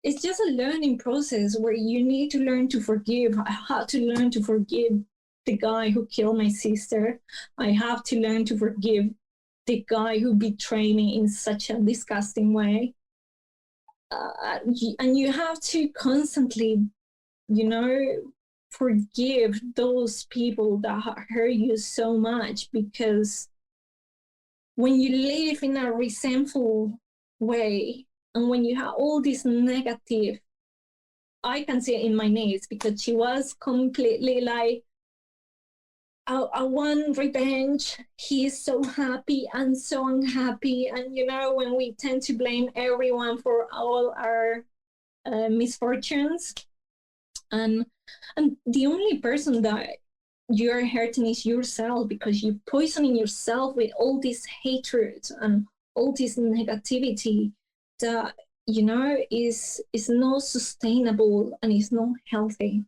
it's just a learning process where you need to learn to forgive. I had to learn to forgive the guy who killed my sister. I have to learn to forgive the guy who betrayed me in such a disgusting way. And you have to constantly, forgive those people that hurt you so much, because when you live in a resentful way, and when you have all this negative, I can see it in my niece, because she was completely like, I want revenge. He's so happy and so unhappy. And, when we tend to blame everyone for all our misfortunes, and the only person that you're hurting is yourself, because you're poisoning yourself with all this hatred and all this negativity that, is not sustainable and is not healthy.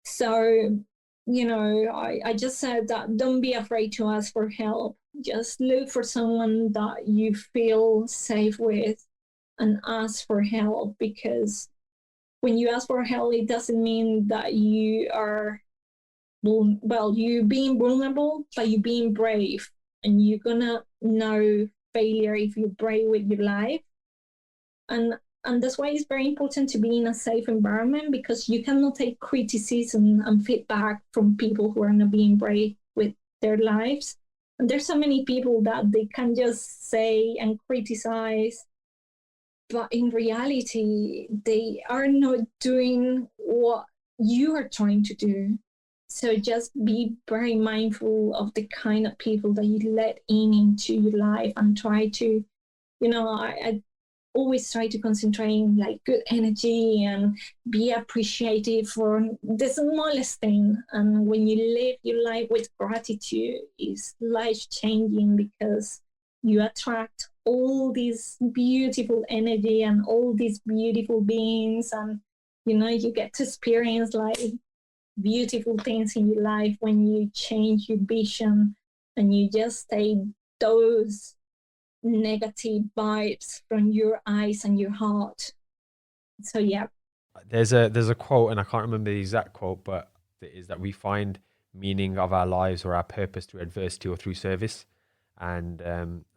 So, I just said that don't be afraid to ask for help. Just look for someone that you feel safe with and ask for help, because when you ask for help, it doesn't mean that you are, you being vulnerable, but you being brave, and you're gonna know failure if you're brave with your life. And that's why it's very important to be in a safe environment, because you cannot take criticism and feedback from people who are not being brave with their lives. And there's so many people that they can just say and criticize, but in reality, they are not doing what you are trying to do. So just be very mindful of the kind of people that you let into your life, and try to, I always try to concentrate on like good energy and be appreciative for the smallest thing. And when you live your life with gratitude, it's life-changing, because you attract all this beautiful energy and all these beautiful beings, and you get to experience like beautiful things in your life when you change your vision and you just take those negative vibes from your eyes and your heart. So yeah, There's a quote, and I can't remember the exact quote, but it is that we find meaning of our lives or our purpose through adversity or through service. And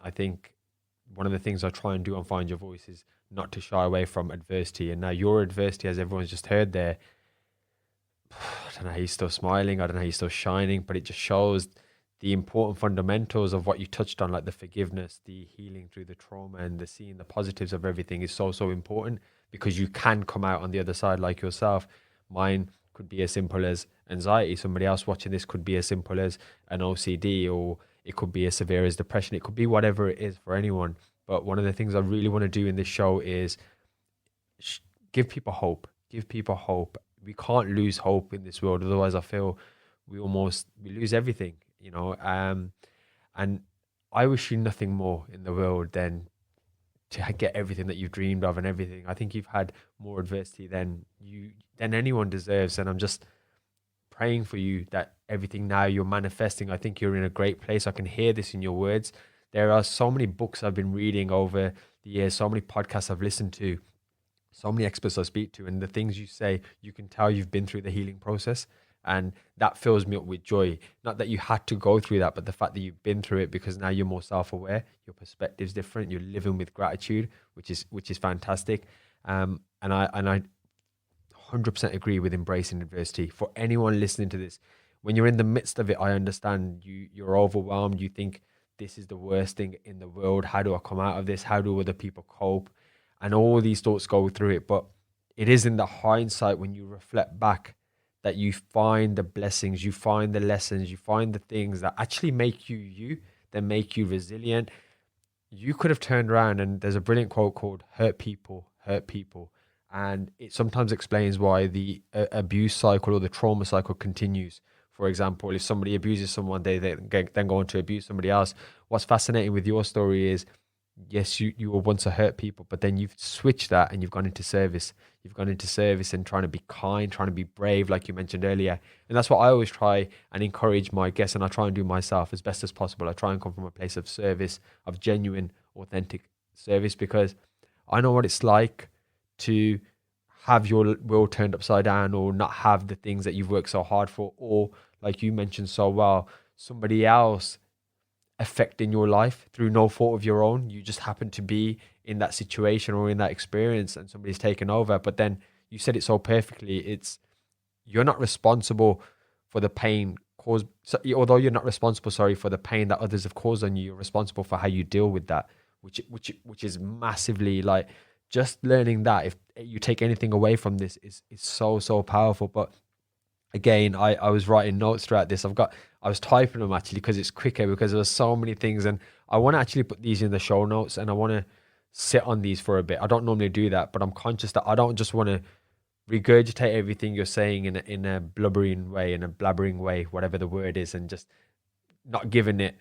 I think one of the things I try and do on Find Your Voice is not to shy away from adversity. And now your adversity, as everyone's just heard there, I don't know how he's still smiling, I don't know how he's still shining, but it just shows the important fundamentals of what you touched on, like the forgiveness, the healing through the trauma, and the seeing the positives of everything is so, so important, because you can come out on the other side like yourself. Mine could be as simple as anxiety. Somebody else watching this could be as simple as an OCD, or it could be as severe as depression. It could be whatever it is for anyone. But one of the things I really want to do in this show is give people hope. Give people hope. We can't lose hope in this world. Otherwise, I feel we lose everything, and I wish you nothing more in the world than to get everything that you've dreamed of and everything. I think you've had more adversity than anyone deserves, and I'm just praying for you that everything now you're manifesting. I think you're in a great place. I can hear this in your words. There are so many books I've been reading over the years, so many podcasts I've listened to, so many experts I speak to, and the things you say, you can tell you've been through the healing process. And that fills me up with joy. Not that you had to go through that, but the fact that you've been through it, because now you're more self-aware, your perspective's different, you're living with gratitude, which is fantastic. And I 100% agree with embracing adversity. For anyone listening to this, when you're in the midst of it, I understand you're overwhelmed. You think this is the worst thing in the world. How do I come out of this? How do other people cope? And all these thoughts go through it. But it is in the hindsight, when you reflect back, that you find the blessings, you find the lessons, you find the things that actually make you, that make you resilient. You could have turned around, and there's a brilliant quote called hurt people. And it sometimes explains why the abuse cycle or the trauma cycle continues. For example, if somebody abuses someone, they then go on to abuse somebody else. What's fascinating with your story is yes, you were once a hurt people, but then you've switched that and you've gone into service. You've gone into service and trying to be kind, trying to be brave, like you mentioned earlier. And that's what I always try and encourage my guests, and I try and do myself as best as possible. I try and come from a place of service, of genuine, authentic service, because I know what it's like to have your world turned upside down, or not have the things that you've worked so hard for, or like you mentioned so well, somebody else affecting your life through no fault of your own. You just happen to be in that situation or in that experience and somebody's taken over. But then you said it so perfectly. It's, you're not responsible for the pain caused, so, although you're not responsible, sorry, for the pain that others have caused on you, you're responsible for how you deal with that, which is massively, like, just learning that, if you take anything away from this, is so powerful. But again, I was writing notes throughout this. I was typing them actually because it's quicker, because there were so many things, and I want to actually put these in the show notes, and I want to sit on these for a bit. I don't normally do that, but I'm conscious that I don't just want to regurgitate everything you're saying in a blubbering way, in a blabbering way, whatever the word is, and just not giving it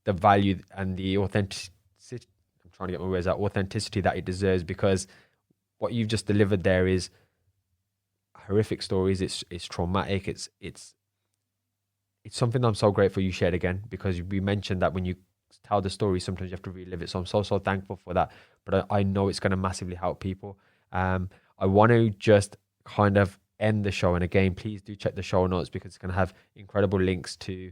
the value and the authenticity. I'm trying to get my words out, authenticity that it deserves, because what you've just delivered there is horrific stories. It's traumatic. It's something I'm so grateful you shared again, because we mentioned that when you tell the story, sometimes you have to relive it. So I'm so thankful for that. But I know it's going to massively help people. I want to just kind of end the show. And again, please do check the show notes, because it's going to have incredible links to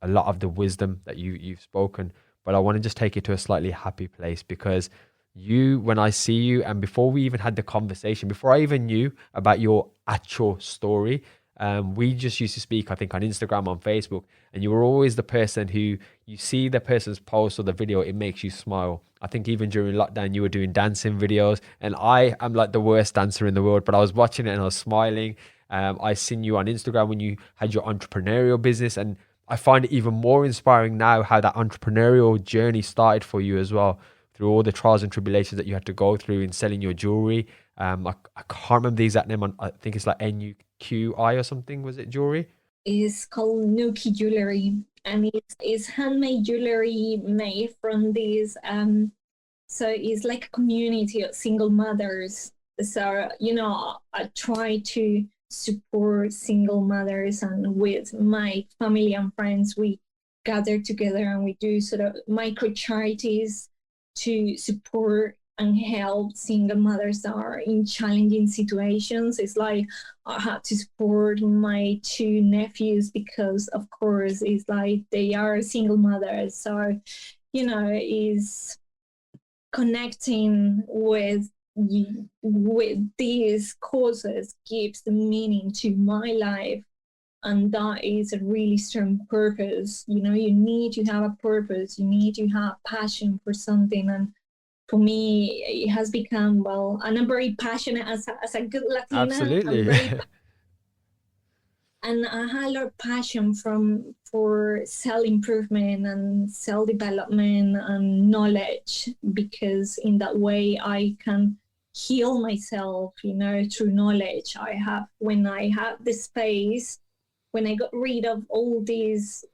a lot of the wisdom that you've spoken. But I want to just take it to a slightly happy place, because when I see you, and before we even had the conversation, before I even knew about your actual story, we just used to speak, I think, on Instagram, on Facebook, and you were always the person who, you see the person's post or the video, it makes you smile. I think even during lockdown, you were doing dancing videos, and I am like the worst dancer in the world, but I was watching it and I was smiling. I seen you on Instagram when you had your entrepreneurial business, and I find it even more inspiring now how that entrepreneurial journey started for you as well, through all the trials and tribulations that you had to go through in selling your jewelry. I can't remember the exact name. I think it's like NUQI or something. Was it jewelry? It's called Nuki Jewelry, and it's handmade jewelry made from this. So it's like a community of single mothers. So, I try to support single mothers, and with my family and friends, we gather together and we do sort of micro charities to support and help single mothers that are in challenging situations. It's like I had to support my two nephews because, of course, it's like they are single mothers. So, is connecting with these causes gives the meaning to my life. And that is a really strong purpose. You need to have a purpose. You need to have passion for something. And for me, it has become, well, and I'm very passionate as a good Latina. Absolutely. And I had a lot of passion for self-improvement and self-development and knowledge, because in that way I can heal myself, through knowledge. When I have the space, when I got rid of all these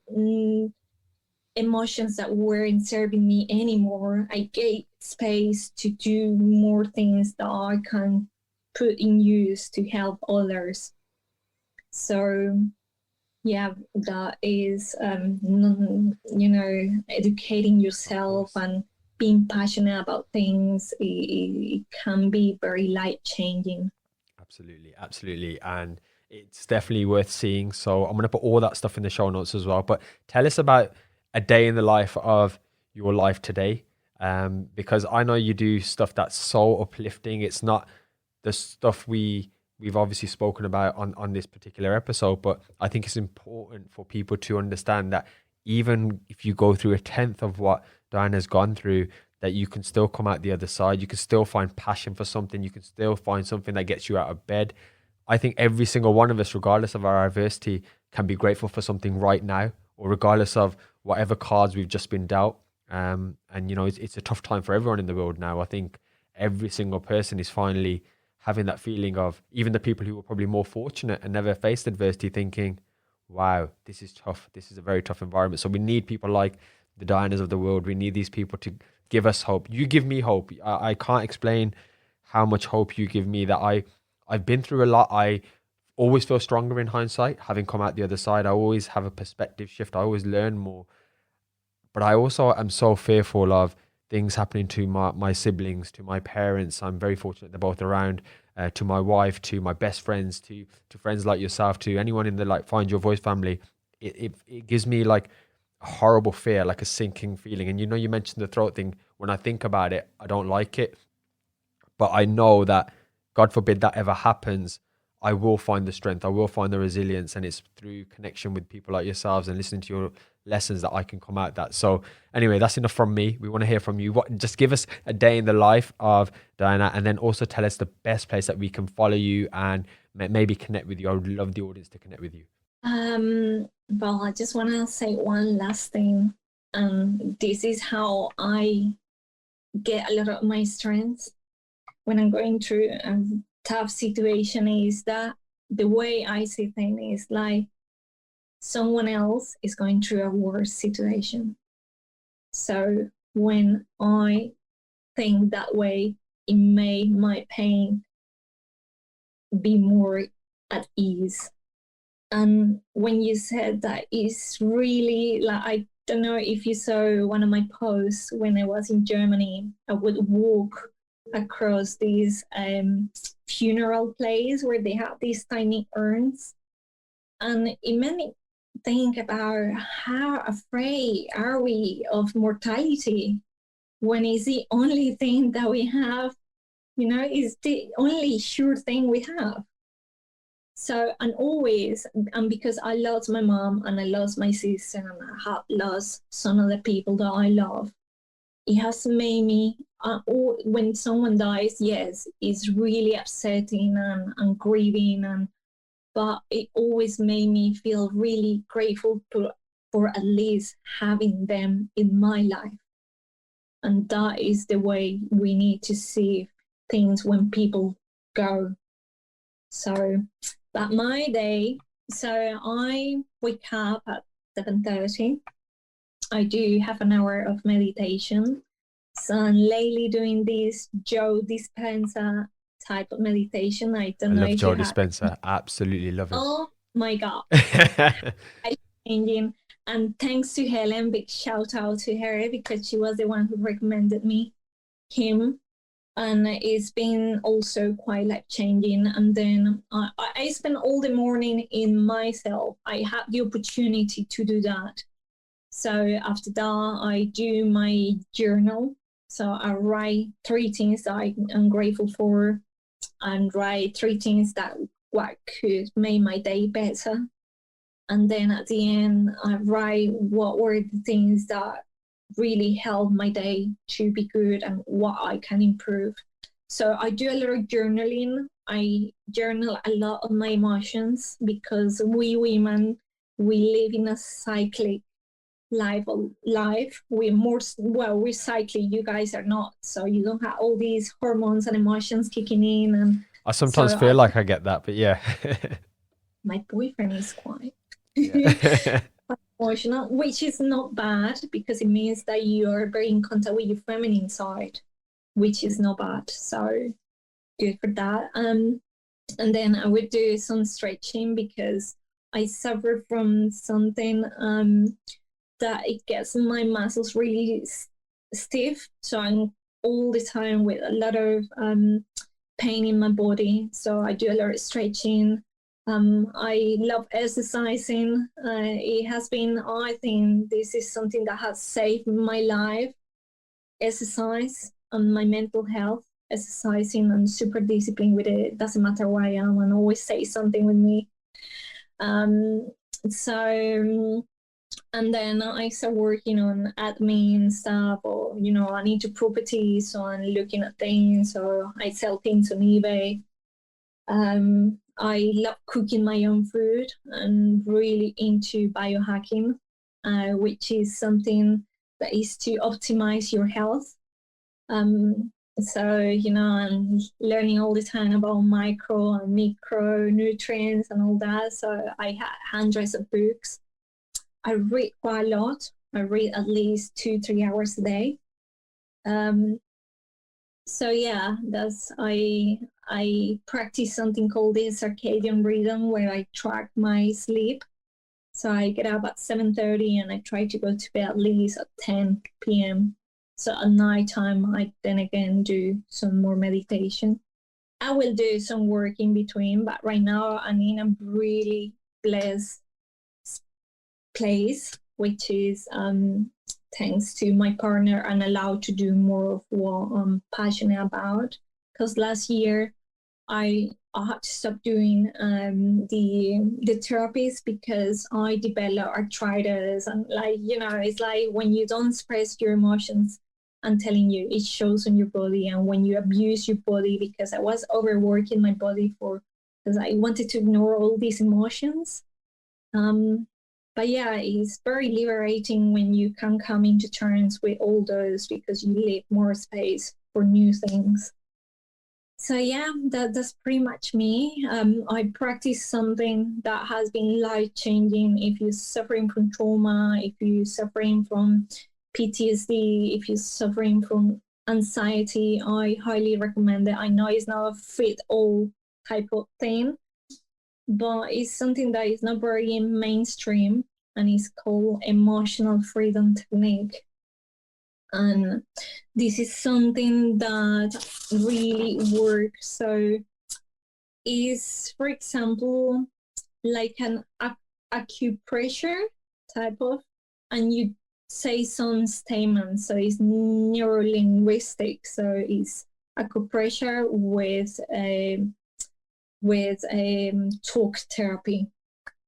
emotions that weren't serving me anymore, I gave space to do more things that I can put in use to help others. So, yeah, that is, educating yourself and being passionate about things. It can be very life-changing. Absolutely. And it's definitely worth seeing. So I'm going to put all that stuff in the show notes as well. But tell us about a day in the life of your life today, because I know you do stuff that's so uplifting. It's not the stuff we've obviously spoken about on this particular episode, but I think it's important for people to understand that even if you go through a tenth of what Diana's gone through, that you can still come out the other side. You can still find passion for something. You can still find something that gets you out of bed. I think every single one of us, regardless of our adversity, can be grateful for something right now, or regardless of whatever cards we've just been dealt. And it's a tough time for everyone in the world now. I think every single person is finally having that feeling of, even the people who were probably more fortunate and never faced adversity, thinking, wow, this is tough. This is a very tough environment. So we need people like the Dianas of the world. We need these people to give us hope. You give me hope. I can't explain how much hope you give me, that I've been through a lot. I always feel stronger in hindsight, having come out the other side. I always have a perspective shift. I always learn more. But I also am so fearful of things happening to my siblings, to my parents. I'm very fortunate they're both around, to my wife, to my best friends, to friends like yourself, to anyone in the like Find Your Voice family. It gives me like a horrible fear, like a sinking feeling. And you mentioned the throat thing. When I think about it, I don't like it. But I know that, God forbid that ever happens, I will find the strength, I will find the resilience, and it's through connection with people like yourselves and listening to your lessons that I can come out that. So anyway, that's enough from me. We want to hear from you. Just give us a day in the life of Diana, and then also tell us the best place that we can follow you and maybe connect with you. I would love the audience to connect with you. Well, I just want to say one last thing. This is how I get a lot of my strength when I'm going through a tough situation, is that the way I see things is like someone else is going through a worse situation. So when I think that way, it made my pain be more at ease. And when you said that, it's really like, I don't know if you saw one of my posts when I was in Germany. I would walk across these funeral place where they have these tiny urns, and it made me think about how afraid are we of mortality when it's the only thing that we have, is the only sure thing we have. So, and always, and because I lost my mom and I lost my sister and I have lost some of the people that I love, it has made me, when someone dies, yes, it's really upsetting and grieving, but it always made me feel really grateful for at least having them in my life. And that is the way we need to see things when people go. So that my day, so I wake up at 7:30. I do half an hour of meditation. So I'm lately doing this Joe Dispenza type of meditation. I don't know love if Joe you have. Dispenza. Absolutely love him. Oh my God. I'm changing. And thanks to Helen, big shout out to her, because she was the one who recommended me him. And it's been also quite life changing. And then I spend all the morning in myself. I have the opportunity to do that. So after that, I do my journal. So I write 3 things that I am grateful for, and write 3 things that what could make my day better. And then at the end, I write what were the things that really helped my day to be good and what I can improve. So I do a lot of journaling. I journal a lot of my emotions, because we women, we live in a cyclic life. We're cycling. You guys are not, so you don't have all these hormones and emotions kicking in. And I sometimes feel like I get that, but yeah. My boyfriend is quite Yeah. emotional, which is not bad, because it means that you are very in contact with your feminine side, which is not bad. So good for that. And then I would do some stretching, because I suffer from something that it gets my muscles really stiff. So I'm all the time with a lot of pain in my body. So I do a lot of stretching. I love exercising. It has been, I think this is something that has saved my life. Exercise and my mental health. Exercising and super disciplined with it. Doesn't matter where I am, and always say something with me. And then I start working on admin stuff, or I'm into properties, so I'm looking at things, or I sell things on eBay. I love cooking my own food and really into biohacking, which is something that is to optimize your health. So, I'm learning all the time about micro and micro nutrients and all that. So I have hundreds of books. I read quite a lot. I read at least 2-3 hours a day. Um, so yeah, I practice something called the circadian rhythm, where I track my sleep. So I get up at 7:30 and I try to go to bed at least at 10 p.m. So at night time, I then again do some more meditation. I will do some work in between, but right now I'm in a really blessed place, which is thanks to my partner, I'm allowed to do more of what I'm passionate about. Because last year I had to stop doing the therapies because I developed arthritis, and it's like when you don't express your emotions, I'm telling you, it shows on your body. And when you abuse your body, because I was overworking my body because I wanted to ignore all these emotions. But yeah, it's very liberating when you can come into terms with all those, because you leave more space for new things. So yeah, that's pretty much me. I practice something that has been life-changing. If you're suffering from trauma, if you're suffering from PTSD, if you're suffering from anxiety, I highly recommend it. I know it's not a fit-all type of thing, but it's something that is not very mainstream, and it's called emotional freedom technique. And this is something that really works. So is, for example, like an acupressure type of, and you say some statements. So it's neurolinguistic. So it's acupressure with talk therapy.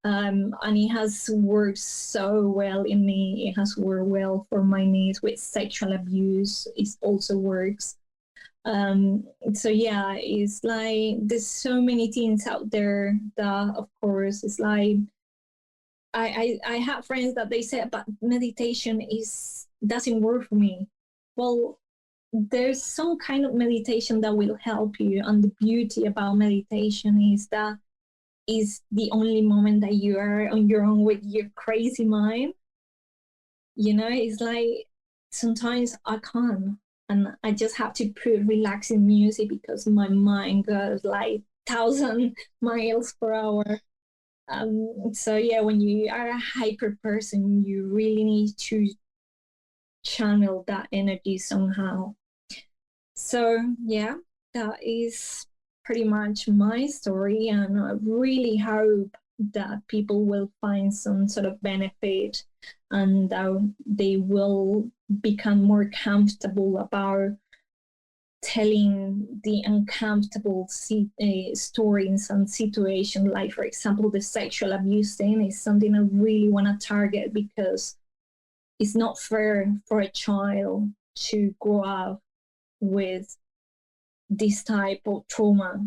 And it has worked so well in me. It has worked well for my niece with sexual abuse. It also works. So yeah, it's like there's so many things out there that, of course, it's like I have friends that they say, but meditation doesn't work for me. Well, there's some kind of meditation that will help you, and the beauty about meditation is that is the only moment that you are on your own with your crazy mind. It's like sometimes I can't, and I just have to put relaxing music because my mind goes like 1,000 miles per hour. So yeah, when you are a hyper person, you really need to channel that energy somehow. So yeah, that is pretty much my story, and I really hope that people will find some sort of benefit, and that they will become more comfortable about telling the uncomfortable stories and situations. Like, for example, the sexual abuse thing is something I really want to target, because it's not fair for a child to grow up with this type of trauma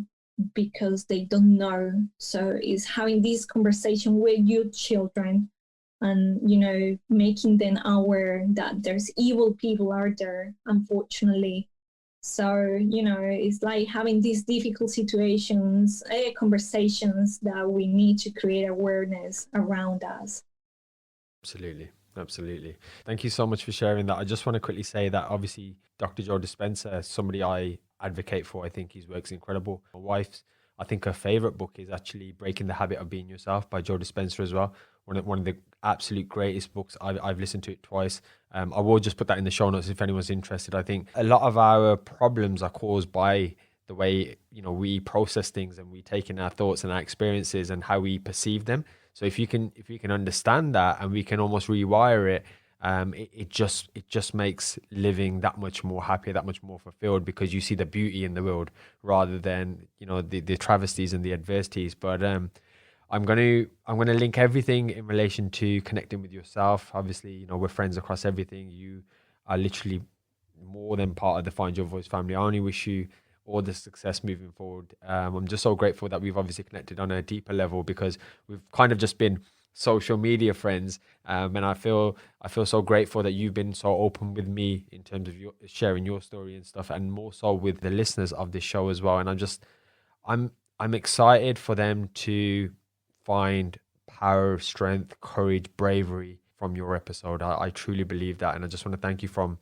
because they don't know. So it's having this conversation with your children, and making them aware that there's evil people out there, unfortunately. So it's like having these difficult situations, conversations, that we need to create awareness around us. Absolutely. Thank you so much for sharing that. I just want to quickly say that obviously Dr. Joe Dispenza, somebody I advocate for. I think his work's incredible. My wife's, I think her favorite book is actually Breaking the Habit of Being Yourself by Joe Dispenza as well. One of the absolute greatest books. I've listened to it twice. I will just put that in the show notes if anyone's interested. I think a lot of our problems are caused by the way we process things, and we take in our thoughts and our experiences and how we perceive them. So if you can understand that, and we can almost rewire it, it just makes living that much more happy, that much more fulfilled, because you see the beauty in the world rather than the travesties and the adversities. But I'm gonna link everything in relation to connecting with yourself. Obviously, we're friends across everything. You are literally more than part of the Find Your Voice family. I only wish you all the success moving forward. I'm just so grateful that we've obviously connected on a deeper level, because we've kind of just been social media friends, and I feel so grateful that you've been so open with me in terms of sharing your story and stuff, and more so with the listeners of this show as well. And I'm excited for them to find power, strength, courage, bravery from your episode. I truly believe that, and I just want to thank you from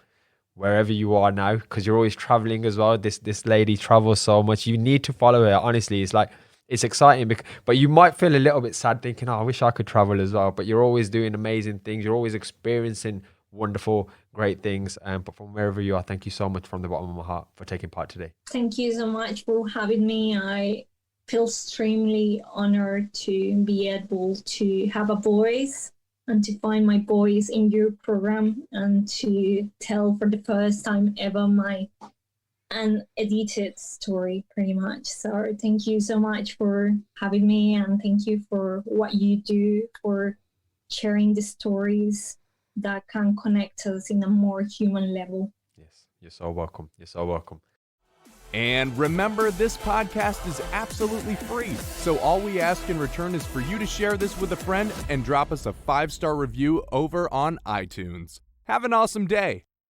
wherever you are now, because you're always traveling as well. This lady travels so much. You need to follow her. Honestly, it's like, it's exciting, but you might feel a little bit sad thinking, oh, I wish I could travel as well. But you're always doing amazing things. You're always experiencing wonderful, great things. But from wherever you are, thank you so much from the bottom of my heart for taking part today. Thank you so much for having me. I feel extremely honored to be able to have a voice and to find my voice in your program and to tell for the first time ever my unedited story, pretty much. So thank you so much for having me, and thank you for what you do, for sharing the stories that can connect us in a more human level. Yes, you're so welcome. You're so welcome. And remember, this podcast is absolutely free. So all we ask in return is for you to share this with a friend and drop us a 5-star review over on iTunes. Have an awesome day.